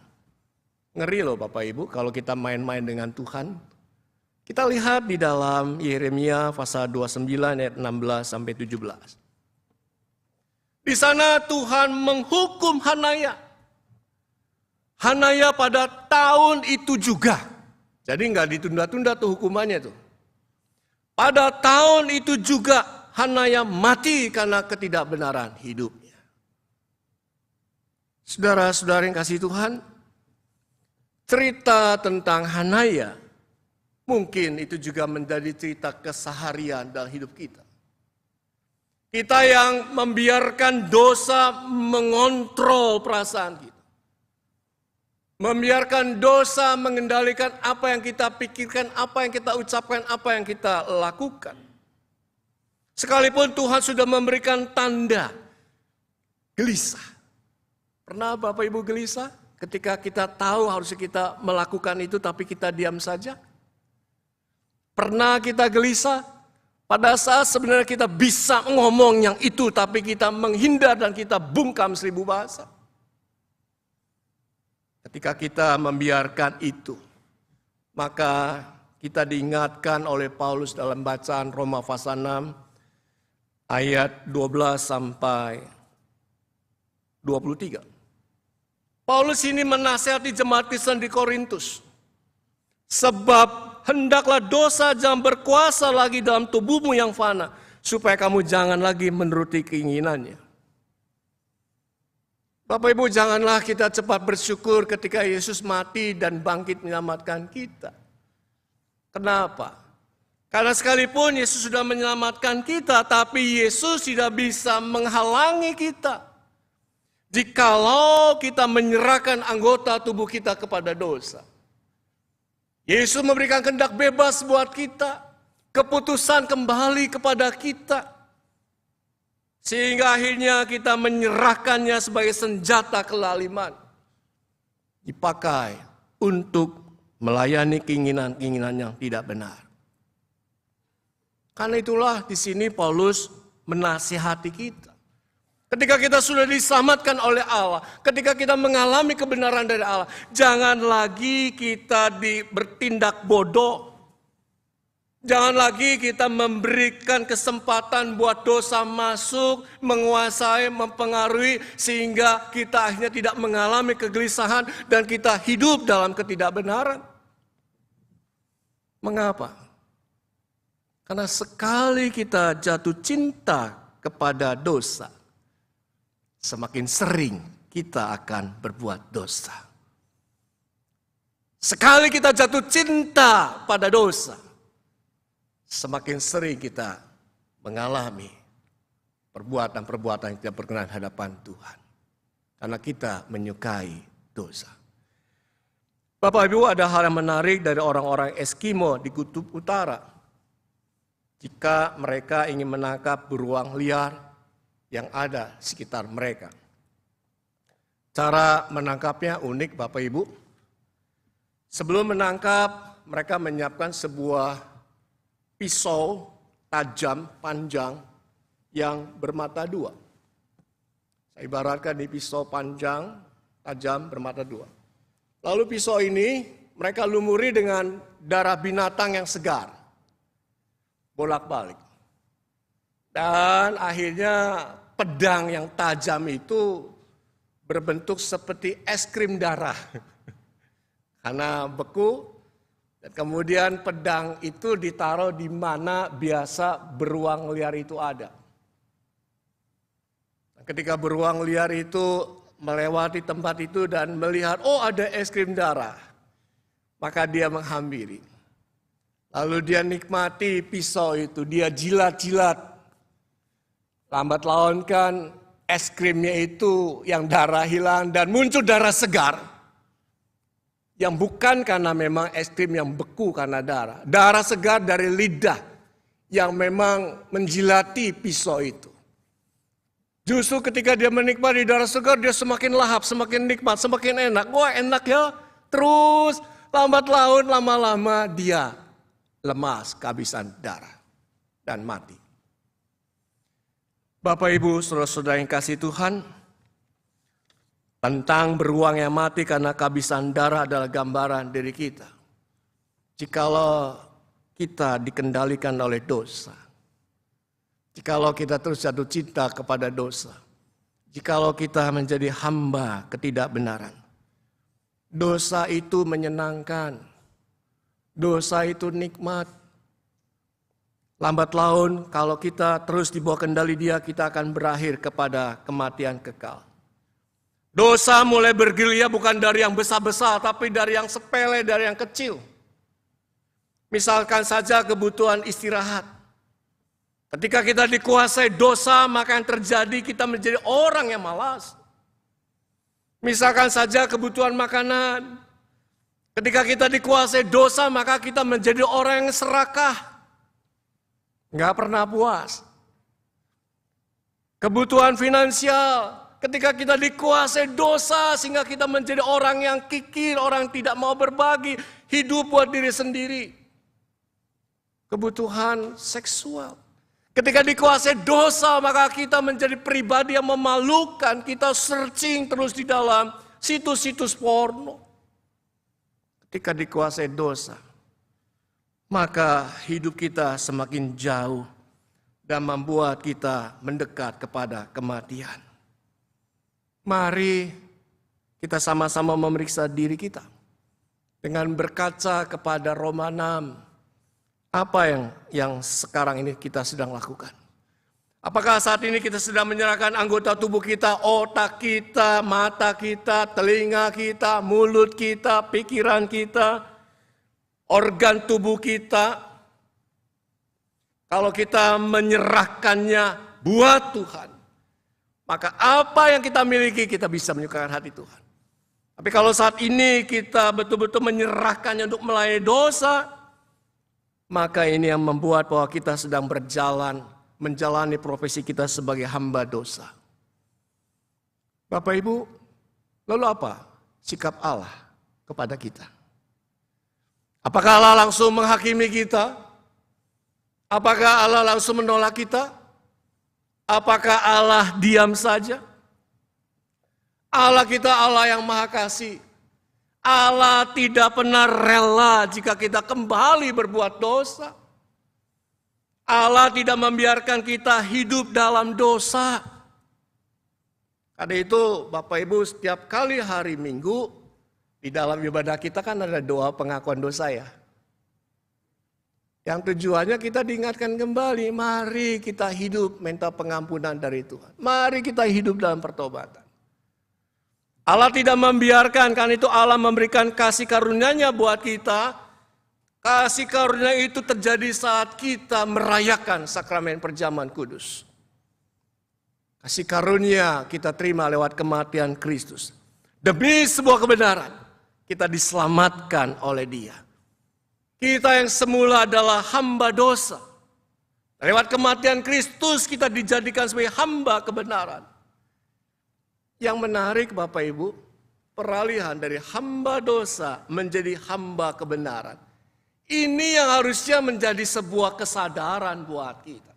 Ngeri loh Bapak Ibu kalau kita main-main dengan Tuhan. Kita lihat di dalam Yeremia pasal 29 ayat 16 sampai 17. Di sana Tuhan menghukum Hanaya. Hanaya pada tahun itu juga. Jadi nggak ditunda-tunda tuh hukumannya tuh. Pada tahun itu juga Hanaya mati karena ketidakbenaran hidupnya. Saudara-saudara yang kasih Tuhan, cerita tentang Hanaya mungkin itu juga menjadi cerita keseharian dalam hidup kita. Kita yang membiarkan dosa mengontrol perasaan kita. Membiarkan dosa mengendalikan apa yang kita pikirkan, apa yang kita ucapkan, apa yang kita lakukan. Sekalipun Tuhan sudah memberikan tanda gelisah. Pernah Bapak Ibu gelisah ketika kita tahu harusnya kita melakukan itu tapi kita diam saja? Pernah kita gelisah pada saat sebenarnya kita bisa ngomong yang itu tapi kita menghindar dan kita bungkam 1000 bahasa? Ketika kita membiarkan itu, maka kita diingatkan oleh Paulus dalam bacaan Roma pasal 6, ayat 12 sampai 23. Paulus ini menasihati jemaat Kristen di Korintus. Sebab hendaklah dosa jangan berkuasa lagi dalam tubuhmu yang fana, supaya kamu jangan lagi menuruti keinginannya. Bapak Ibu, janganlah kita cepat bersyukur ketika Yesus mati dan bangkit menyelamatkan kita. Kenapa? Karena sekalipun Yesus sudah menyelamatkan kita, tapi Yesus tidak bisa menghalangi kita jikalau kita menyerahkan anggota tubuh kita kepada dosa. Yesus memberikan kehendak bebas buat kita, keputusan kembali kepada kita, sehingga akhirnya kita menyerahkannya sebagai senjata kelaliman, dipakai untuk melayani keinginan-keinginan yang tidak benar. Karena itulah di sini Paulus menasihati kita. Ketika kita sudah diselamatkan oleh Allah, ketika kita mengalami kebenaran dari Allah, jangan lagi kita bertindak bodoh. Jangan lagi kita memberikan kesempatan buat dosa masuk, menguasai, mempengaruhi, sehingga kita akhirnya tidak mengalami kegelisahan dan kita hidup dalam ketidakbenaran. Mengapa? Karena sekali kita jatuh cinta kepada dosa, semakin sering kita akan berbuat dosa. Sekali kita jatuh cinta pada dosa, semakin sering kita mengalami perbuatan-perbuatan yang tidak berkenan hadapan Tuhan. Karena kita menyukai dosa. Bapak Ibu, ada hal yang menarik dari orang-orang Eskimo di Kutub Utara. Jika mereka ingin menangkap beruang liar yang ada sekitar mereka. Cara menangkapnya unik Bapak Ibu. Sebelum menangkap, mereka menyiapkan sebuah pisau tajam, panjang, yang bermata dua. Saya ibaratkan di pisau panjang, tajam, bermata dua. Lalu pisau ini mereka lumuri dengan darah binatang yang segar. Bolak-balik. Dan akhirnya pedang yang tajam itu berbentuk seperti es krim darah. Karena beku, dan kemudian pedang itu ditaruh di mana biasa beruang liar itu ada. Ketika beruang liar itu melewati tempat itu dan melihat, oh ada es krim darah, maka dia menghampiri. Lalu dia nikmati pisau itu, dia jilat-jilat. Lambat laun kan es krimnya itu yang darah hilang dan muncul darah segar. Yang bukan karena memang es krim yang beku karena darah. Darah segar dari lidah yang memang menjilati pisau itu. Justru ketika dia menikmati darah segar, dia semakin lahap, semakin nikmat, semakin enak. Wah enak ya. Terus lambat laun lama-lama dia lemas, kehabisan darah, dan mati. Bapak Ibu, saudara-saudara yang kasih Tuhan, tentang beruang yang mati karena kehabisan darah adalah gambaran diri kita. Jikalau kita dikendalikan oleh dosa, jikalau kita terus jatuh cinta kepada dosa, jikalau kita menjadi hamba ketidakbenaran, dosa itu menyenangkan, dosa itu nikmat. Lambat laun kalau kita terus di bawah kendali dia, kita akan berakhir kepada kematian kekal. Dosa mulai bergerilya bukan dari yang besar-besar, tapi dari yang sepele, dari yang kecil. Misalkan saja kebutuhan istirahat. Ketika kita dikuasai dosa, maka yang terjadi kita menjadi orang yang malas. Misalkan saja kebutuhan makanan. Ketika kita dikuasai dosa, maka kita menjadi orang yang serakah. Nggak pernah puas. Kebutuhan finansial. Ketika kita dikuasai dosa, sehingga kita menjadi orang yang kikir, orang yang tidak mau berbagi, hidup buat diri sendiri. Kebutuhan seksual. Ketika dikuasai dosa, maka kita menjadi pribadi yang memalukan. Kita searching terus di dalam situs-situs porno. Ketika dikuasai dosa, maka hidup kita semakin jauh dan membuat kita mendekat kepada kematian. Mari kita sama-sama memeriksa diri kita dengan berkaca kepada Roma 6. Apa yang sekarang ini kita sedang lakukan? Apakah saat ini kita sedang menyerahkan anggota tubuh kita, otak kita, mata kita, telinga kita, mulut kita, pikiran kita, organ tubuh kita? Kalau kita menyerahkannya buat Tuhan, maka apa yang kita miliki kita bisa menyukakan hati Tuhan. Tapi kalau saat ini kita betul-betul menyerahkannya untuk melayani dosa, maka ini yang membuat bahwa kita sedang menjalani profesi kita sebagai hamba dosa. Bapak Ibu, lalu apa sikap Allah kepada kita? Apakah Allah langsung menghakimi kita? Apakah Allah langsung menolak kita? Apakah Allah diam saja? Allah kita Allah yang maha kasih. Allah tidak pernah rela jika kita kembali berbuat dosa. Allah tidak membiarkan kita hidup dalam dosa. Karena itu Bapak Ibu, setiap kali hari Minggu di dalam ibadah kita kan ada doa pengakuan dosa ya. Yang tujuannya kita diingatkan kembali, mari kita hidup minta pengampunan dari Tuhan. Mari kita hidup dalam pertobatan. Allah tidak membiarkan, karena itu Allah memberikan kasih karunia-Nya buat kita. Kasih karunia itu terjadi saat kita merayakan sakramen perjamuan kudus. Kasih karunia kita terima lewat kematian Kristus. Demi sebuah kebenaran, kita diselamatkan oleh Dia. Kita yang semula adalah hamba dosa. Lewat kematian Kristus kita dijadikan sebagai hamba kebenaran. Yang menarik Bapak Ibu, peralihan dari hamba dosa menjadi hamba kebenaran. Ini yang harusnya menjadi sebuah kesadaran buat kita.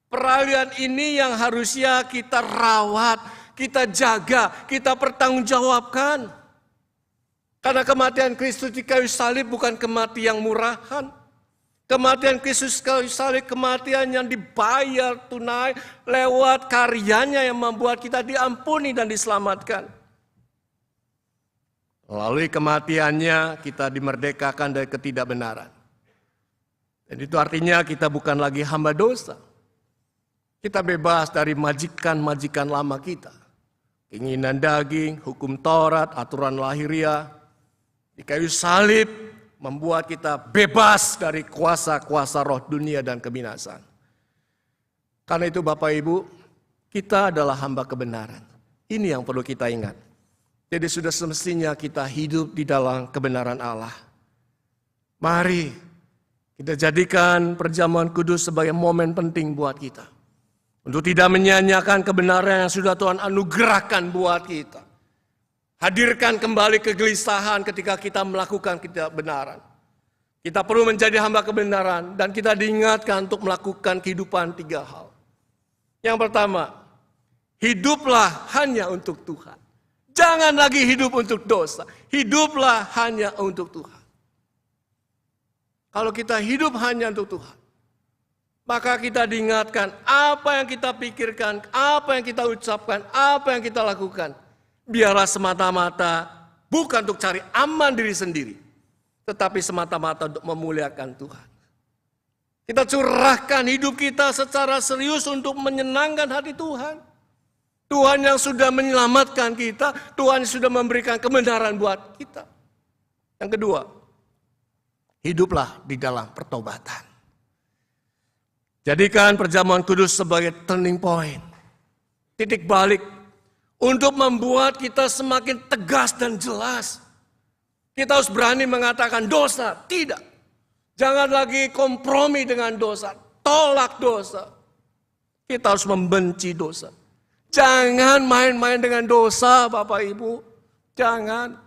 Peralihan ini yang harusnya kita rawat, kita jaga, kita pertanggungjawabkan. Karena kematian Kristus di kayu salib bukan kematian yang murahan. Kematian Kristus di kayu salib kematian yang dibayar tunai lewat karyanya yang membuat kita diampuni dan diselamatkan. Melalui kematiannya kita dimerdekakan dari ketidakbenaran. Dan itu artinya kita bukan lagi hamba dosa. Kita bebas dari majikan-majikan lama kita. Keinginan daging, hukum Taurat, aturan lahiriah. Di kayu salib membuat kita bebas dari kuasa-kuasa roh dunia dan kebinasaan. Karena itu Bapak Ibu, kita adalah hamba kebenaran. Ini yang perlu kita ingat. Jadi sudah semestinya kita hidup di dalam kebenaran Allah. Mari kita jadikan perjamuan kudus sebagai momen penting buat kita. Untuk tidak menyanyiakan kebenaran yang sudah Tuhan anugerahkan buat kita. Hadirkan kembali kegelisahan ketika kita melakukan ketidakbenaran. Kita perlu menjadi hamba kebenaran dan kita diingatkan untuk melakukan kehidupan 3 hal. Yang pertama, hiduplah hanya untuk Tuhan. Jangan lagi hidup untuk dosa. Hiduplah hanya untuk Tuhan. Kalau kita hidup hanya untuk Tuhan, maka kita diingatkan apa yang kita pikirkan, apa yang kita ucapkan, apa yang kita lakukan. Biarlah semata-mata bukan untuk cari aman diri sendiri, tetapi semata-mata untuk memuliakan Tuhan. Kita curahkan hidup kita secara serius untuk menyenangkan hati Tuhan. Tuhan yang sudah menyelamatkan kita, Tuhan yang sudah memberikan kebenaran buat kita. Yang kedua, hiduplah di dalam pertobatan. Jadikan perjamuan kudus sebagai turning point, titik balik, untuk membuat kita semakin tegas dan jelas. Kita harus berani mengatakan dosa, tidak. Jangan lagi kompromi dengan dosa, tolak dosa. Kita harus membenci dosa. Jangan main-main dengan dosa Bapak Ibu, jangan.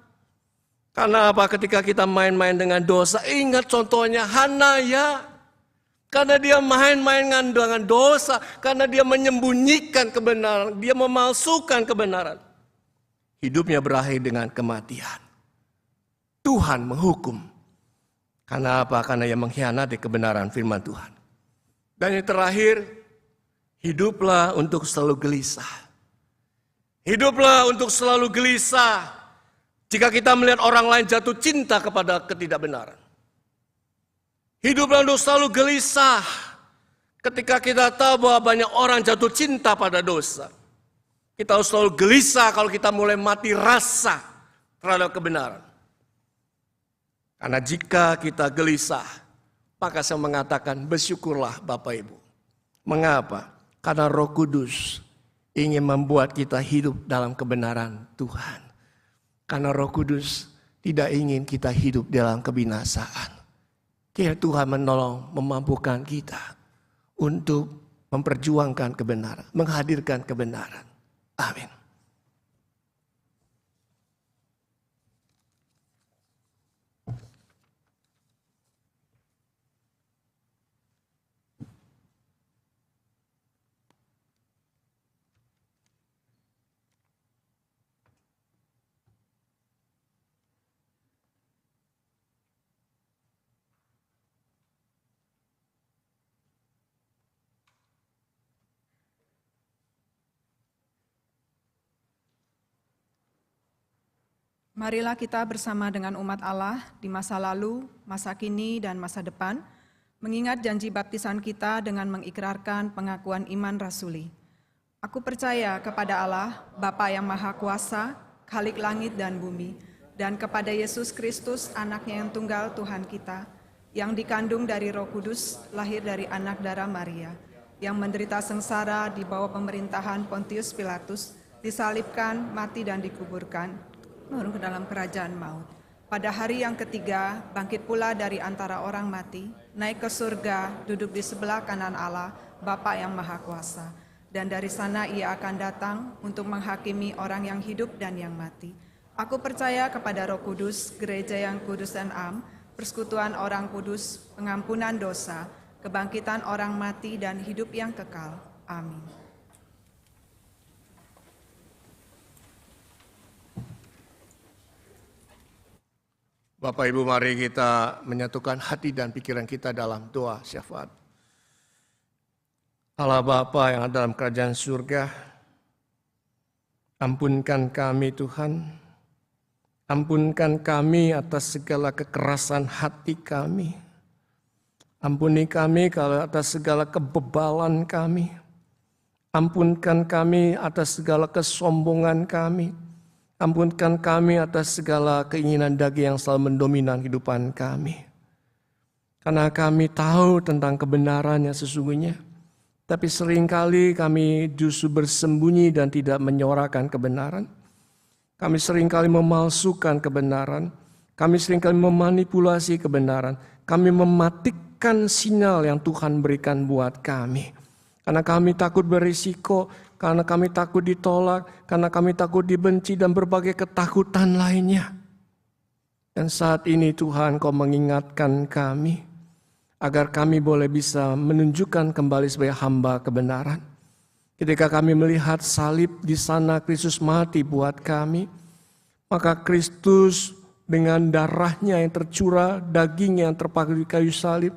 Karena apa? Ketika kita main-main dengan dosa, ingat contohnya Hanaya. Karena dia main-main dengan dosa, karena dia menyembunyikan kebenaran, dia memalsukan kebenaran. Hidupnya berakhir dengan kematian. Tuhan menghukum. Karena apa? Karena ia mengkhianati kebenaran firman Tuhan. Dan yang terakhir, Hiduplah untuk selalu gelisah. Hiduplah untuk selalu gelisah jika kita melihat orang lain jatuh cinta kepada ketidakbenaran. Hiduplah untuk selalu gelisah ketika kita tahu bahwa banyak orang jatuh cinta pada dosa. Kita harus selalu gelisah kalau kita mulai mati rasa terhadap kebenaran. Karena jika kita gelisah, maka saya mengatakan bersyukurlah Bapak Ibu. Mengapa? Karena Roh Kudus ingin membuat kita hidup dalam kebenaran Tuhan. Karena Roh Kudus tidak ingin kita hidup dalam kebinasaan. Kiranya Tuhan menolong, memampukan kita untuk memperjuangkan kebenaran, menghadirkan kebenaran. Amin. Marilah kita bersama dengan umat Allah di masa lalu, masa kini, dan masa depan, mengingat janji baptisan kita dengan mengikrarkan pengakuan iman rasuli. Aku percaya kepada Allah, Bapa yang Maha Kuasa, Khalik langit dan bumi, dan kepada Yesus Kristus, anaknya yang tunggal Tuhan kita, yang dikandung dari Roh Kudus, lahir dari anak darah Maria, yang menderita sengsara di bawah pemerintahan Pontius Pilatus, disalibkan, mati dan dikuburkan, turun ke dalam kerajaan maut. Pada hari yang ketiga, bangkit pula dari antara orang mati, naik ke surga, duduk di sebelah kanan Allah, Bapa yang Maha Kuasa. Dan dari sana ia akan datang untuk menghakimi orang yang hidup dan yang mati. Aku percaya kepada Roh Kudus, gereja yang kudus dan am, persekutuan orang kudus, pengampunan dosa, kebangkitan orang mati dan hidup yang kekal. Amin. Bapak Ibu, mari kita menyatukan hati dan pikiran kita dalam doa syafaat. Allah Bapa yang ada dalam kerajaan surga, ampunkan kami Tuhan, ampunkan kami atas segala kekerasan hati kami. Ampuni kami kalau atas segala kebebalan kami. Ampunkan kami atas segala kesombongan kami. Ampunkan kami atas segala keinginan daging yang selalu mendominan kehidupan kami. Karena kami tahu tentang kebenaran yang sesungguhnya. Tapi seringkali kami justru bersembunyi dan tidak menyuarakan kebenaran. Kami seringkali memalsukan kebenaran. Kami seringkali memanipulasi kebenaran. Kami mematikan sinyal yang Tuhan berikan buat kami. Karena kami takut berisiko, karena kami takut ditolak, karena kami takut dibenci dan berbagai ketakutan lainnya. Dan saat ini Tuhan, Kau mengingatkan kami agar kami boleh bisa menunjukkan kembali sebagai hamba kebenaran. Ketika kami melihat salib di sana, Kristus mati buat kami, maka Kristus dengan darahnya yang tercurah, daging yang terpaku di kayu salib,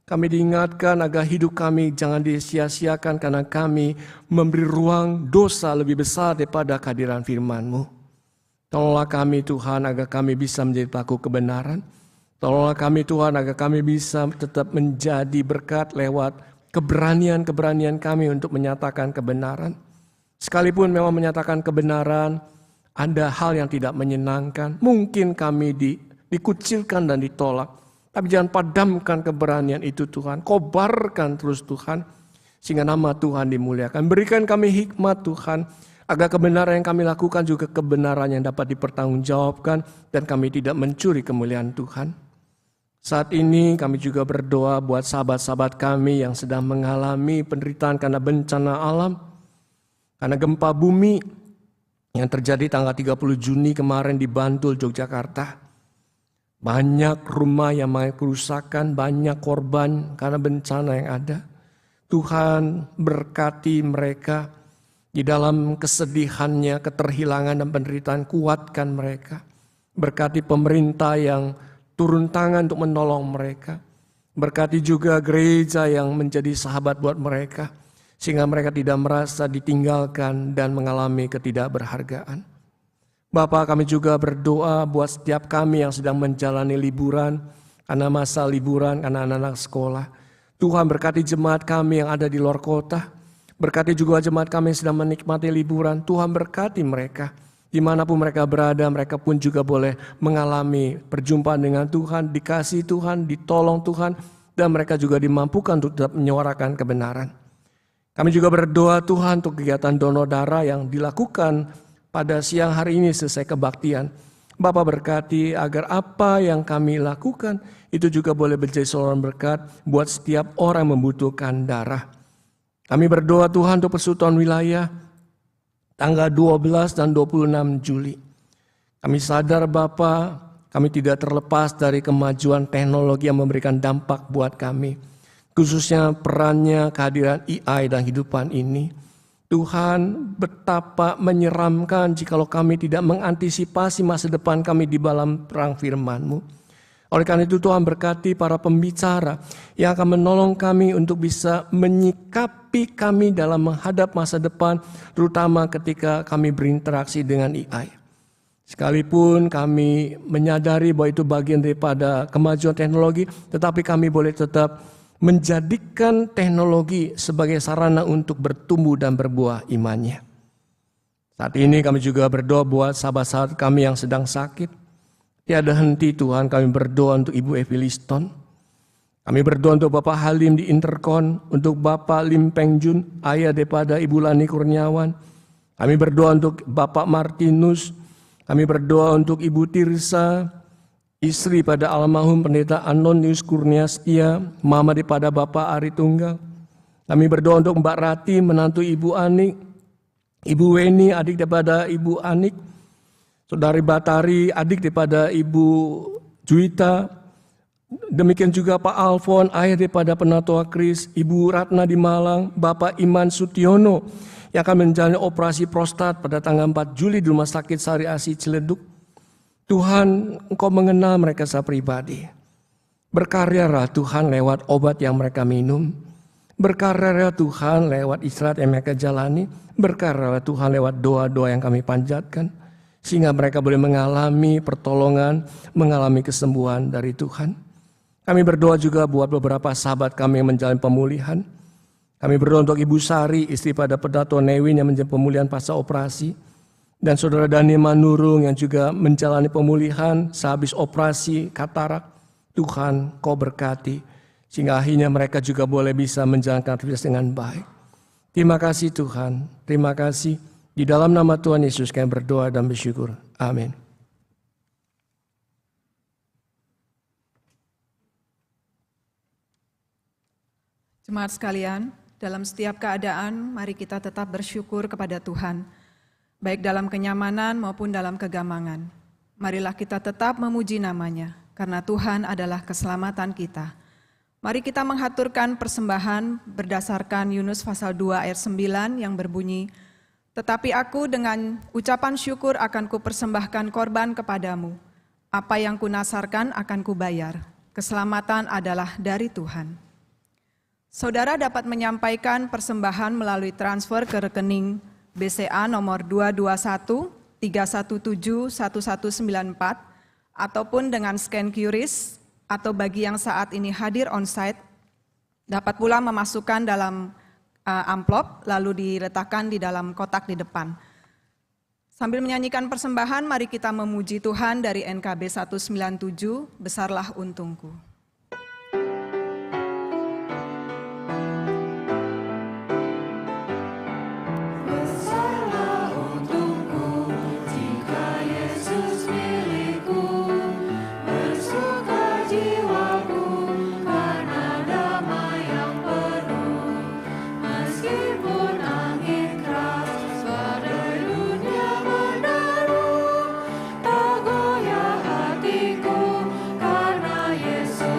kami diingatkan agar hidup kami jangan disia-siakan karena kami memberi ruang dosa lebih besar daripada kehadiran firman-Mu. Tolonglah kami Tuhan agar kami bisa menjadi pelaku kebenaran. Tolonglah kami Tuhan agar kami bisa tetap menjadi berkat lewat keberanian-keberanian kami untuk menyatakan kebenaran. Sekalipun memang menyatakan kebenaran, ada hal yang tidak menyenangkan. Mungkin kami dikucilkan dan ditolak. Tapi jangan padamkan keberanian itu Tuhan. Kobarkan terus Tuhan. Sehingga nama Tuhan dimuliakan. Berikan kami hikmat Tuhan. Agar kebenaran yang kami lakukan juga kebenaran yang dapat dipertanggungjawabkan. Dan kami tidak mencuri kemuliaan Tuhan. Saat ini kami juga berdoa buat sahabat-sahabat kami yang sedang mengalami penderitaan karena bencana alam. Karena gempa bumi yang terjadi tanggal 30 Juni kemarin di Bantul, Yogyakarta. Banyak rumah yang mengalami kerusakan, banyak korban karena bencana yang ada. Tuhan berkati mereka di dalam kesedihannya, keterhilangan dan penderitaan, kuatkan mereka. Berkati pemerintah yang turun tangan untuk menolong mereka. Berkati juga gereja yang menjadi sahabat buat mereka. sehingga mereka tidak merasa ditinggalkan dan mengalami ketidakberhargaan. Bapa, kami juga berdoa buat setiap kami yang sedang menjalani liburan, karena masa liburan, karena anak-anak sekolah. Tuhan berkati jemaat kami yang ada di luar kota, berkati juga jemaat kami yang sedang menikmati liburan. Tuhan berkati mereka, dimanapun mereka berada, mereka pun juga boleh mengalami perjumpaan dengan Tuhan, dikasihi Tuhan, ditolong Tuhan, dan mereka juga dimampukan untuk tetap menyuarakan kebenaran. Kami juga berdoa Tuhan untuk kegiatan donor darah yang dilakukan pada siang hari ini selesai kebaktian. Bapa berkati agar apa yang kami lakukan itu juga boleh menjadi saluran berkat buat setiap orang yang membutuhkan darah. Kami berdoa Tuhan untuk persekutuan wilayah tanggal 12 dan 26 Juli. Kami sadar Bapa, kami tidak terlepas dari kemajuan teknologi yang memberikan dampak buat kami. Khususnya perannya kehadiran AI dan kehidupan ini. Tuhan, betapa menyeramkan jikalau kami tidak mengantisipasi masa depan kami di dalam terang firman-Mu. Oleh karena itu Tuhan berkati para pembicara yang akan menolong kami untuk bisa menyikapi kami dalam menghadap masa depan, terutama ketika kami berinteraksi dengan AI. Sekalipun kami menyadari bahwa itu bagian daripada kemajuan teknologi, tetapi kami boleh tetap menjadikan teknologi sebagai sarana untuk bertumbuh dan berbuah imannya. Saat ini kami juga berdoa buat sahabat-sahabat kami yang sedang sakit. Tiada henti Tuhan, kami berdoa untuk Ibu Evi Liston. Kami berdoa untuk Bapak Halim di Interkon, untuk Bapak Lim Peng Jun, ayah daripada Ibu Lani Kurniawan. Kami berdoa untuk Bapak Martinus. Kami berdoa untuk Ibu Tirsa, istri pada almarhum pendeta Anonius Kurnia Setia, mama daripada Bapak Ari Tunggal. Kami berdoa untuk Mbak Rati, menantu Ibu Anik, Ibu Weni, adik daripada Ibu Anik, Saudari Batari, adik daripada Ibu Juwita. Demikian juga Pak Alfon, ayah daripada Penatua Kris, Ibu Ratna di Malang, Bapak Iman Sutiono yang akan menjalani operasi prostat pada tanggal 4 Juli di Rumah Sakit Sari Asih Ciledug. Tuhan, Engkau mengenal mereka secara pribadi. Berkaryalah Tuhan lewat obat yang mereka minum. Berkaryalah Tuhan lewat istirahat yang mereka jalani. Berkaryalah Tuhan lewat doa-doa yang kami panjatkan. Sehingga mereka boleh mengalami pertolongan, mengalami kesembuhan dari Tuhan. Kami berdoa juga buat beberapa sahabat kami yang menjalani pemulihan. Kami berdoa untuk Ibu Sari, istri pada Pedato Newin yang menjalani pemulihan pasca operasi. Dan Saudara Dani Manurung yang juga menjalani pemulihan sehabis operasi katarak. Tuhan, Kau berkati, sehingga akhirnya mereka juga boleh bisa menjalankan aktivitas dengan baik. Terima kasih Tuhan, terima kasih. Di dalam nama Tuhan Yesus kami berdoa dan bersyukur. Amin. Jemaat sekalian, dalam setiap keadaan mari kita tetap bersyukur kepada Tuhan. Baik dalam kenyamanan maupun dalam kegamangan. Marilah kita tetap memuji namanya, karena Tuhan adalah keselamatan kita. Mari kita menghaturkan persembahan berdasarkan Yunus pasal 2 ayat 9 yang berbunyi, "Tetapi aku dengan ucapan syukur akan kupersembahkan korban kepadamu. Apa yang kunasarkan akan kubayar. Keselamatan adalah dari Tuhan." Saudara dapat menyampaikan persembahan melalui transfer ke rekening BCA nomor 221-317-1194 ataupun dengan scan QRIS, atau bagi yang saat ini hadir onsite dapat pula memasukkan dalam amplop lalu diletakkan di dalam kotak di depan. Sambil menyanyikan persembahan, mari kita memuji Tuhan dari NKB 197, Besarlah Untungku. Tak goyah hatiku karena Yesus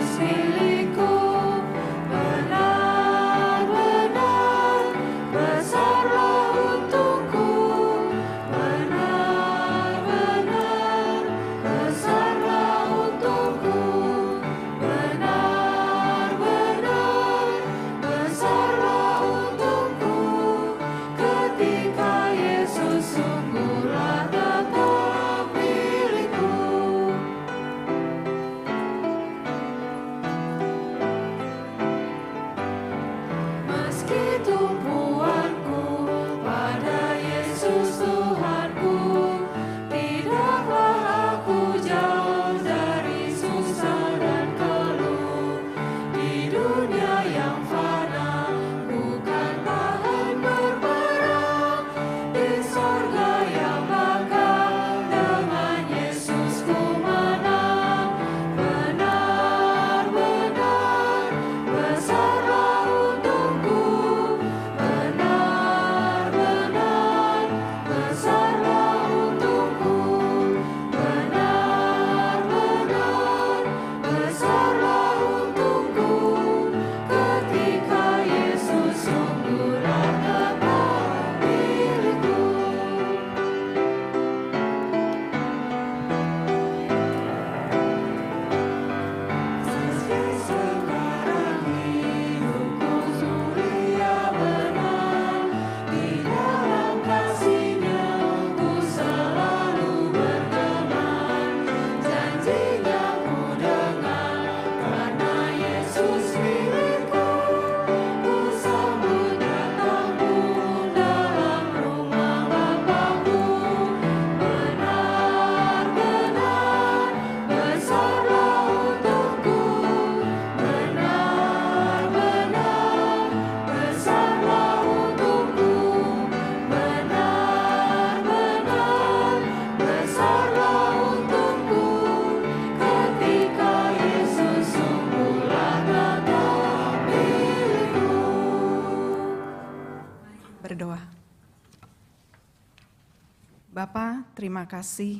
terima kasih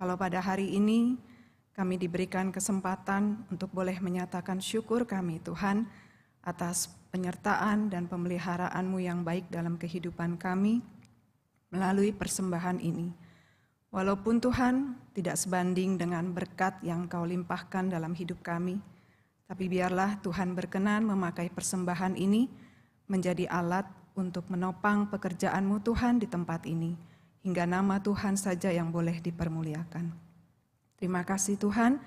kalau pada hari ini kami diberikan kesempatan untuk boleh menyatakan syukur kami Tuhan atas penyertaan dan pemeliharaan-Mu yang baik dalam kehidupan kami melalui persembahan ini. Walaupun Tuhan tidak sebanding dengan berkat yang Kau limpahkan dalam hidup kami, tapi biarlah Tuhan berkenan memakai persembahan ini menjadi alat untuk menopang pekerjaan-Mu Tuhan di tempat ini, hingga nama Tuhan saja yang boleh dipermuliakan. Terima kasih Tuhan,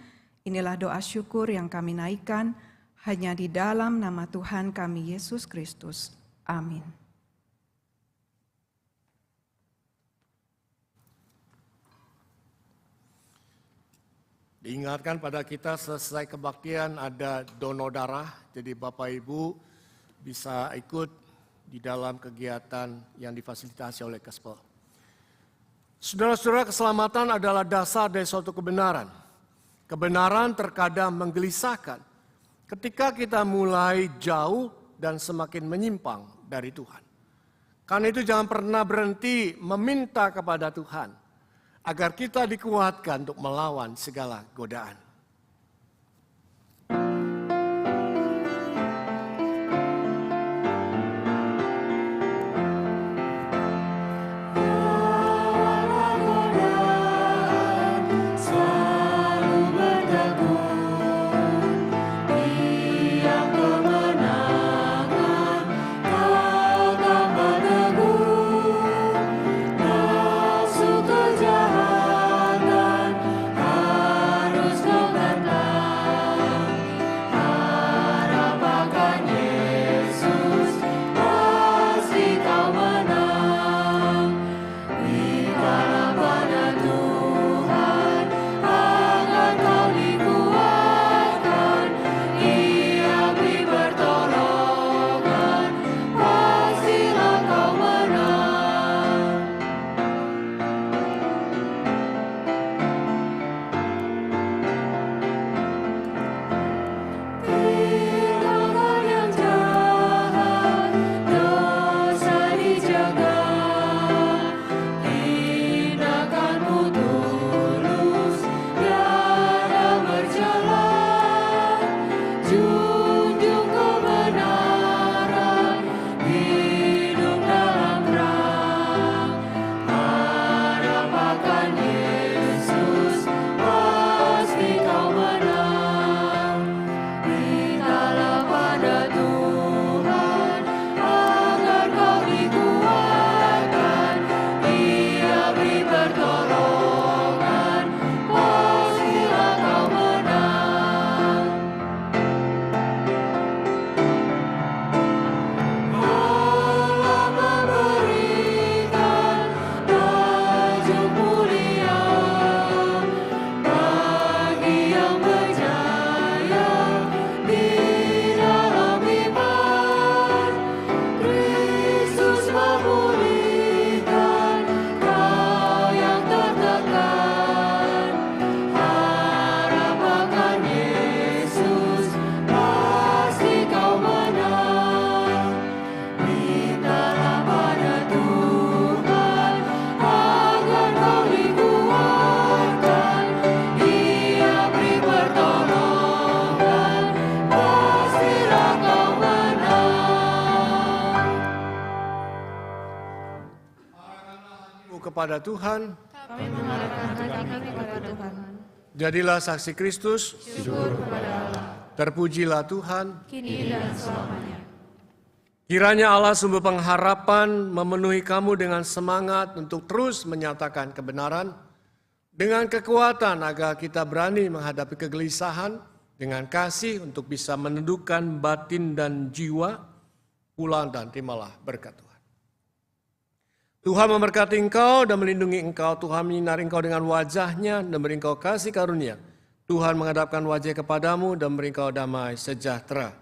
inilah doa syukur yang kami naikkan hanya di dalam nama Tuhan kami Yesus Kristus. Amin. Diingatkan pada kita selesai kebaktian ada donor darah, jadi Bapak Ibu bisa ikut di dalam kegiatan yang difasilitasi oleh Gospel. Saudara-saudara, keselamatan adalah dasar dari suatu kebenaran. Kebenaran terkadang menggelisahkan ketika kita mulai jauh dan semakin menyimpang dari Tuhan. Karena itu jangan pernah berhenti meminta kepada Tuhan agar kita dikuatkan untuk melawan segala godaan. Kepada Tuhan, kami mengarahkan hati kami kepada Tuhan. Jadilah saksi Kristus, Syukur kepada Allah, terpujilah Tuhan. kini dan selamanya. Kiranya Allah sumber pengharapan memenuhi kamu dengan semangat untuk terus menyatakan kebenaran, dengan kekuatan agar kita berani menghadapi kegelisahan, dengan kasih untuk bisa meneduhkan batin dan jiwa, pulang dan terimalah berkat Tuhan. Tuhan memberkati engkau dan melindungi engkau. Tuhan menyinari engkau dengan wajah-Nya dan beri engkau kasih karunia. Tuhan menghadapkan wajah kepadamu dan beri engkau damai sejahtera.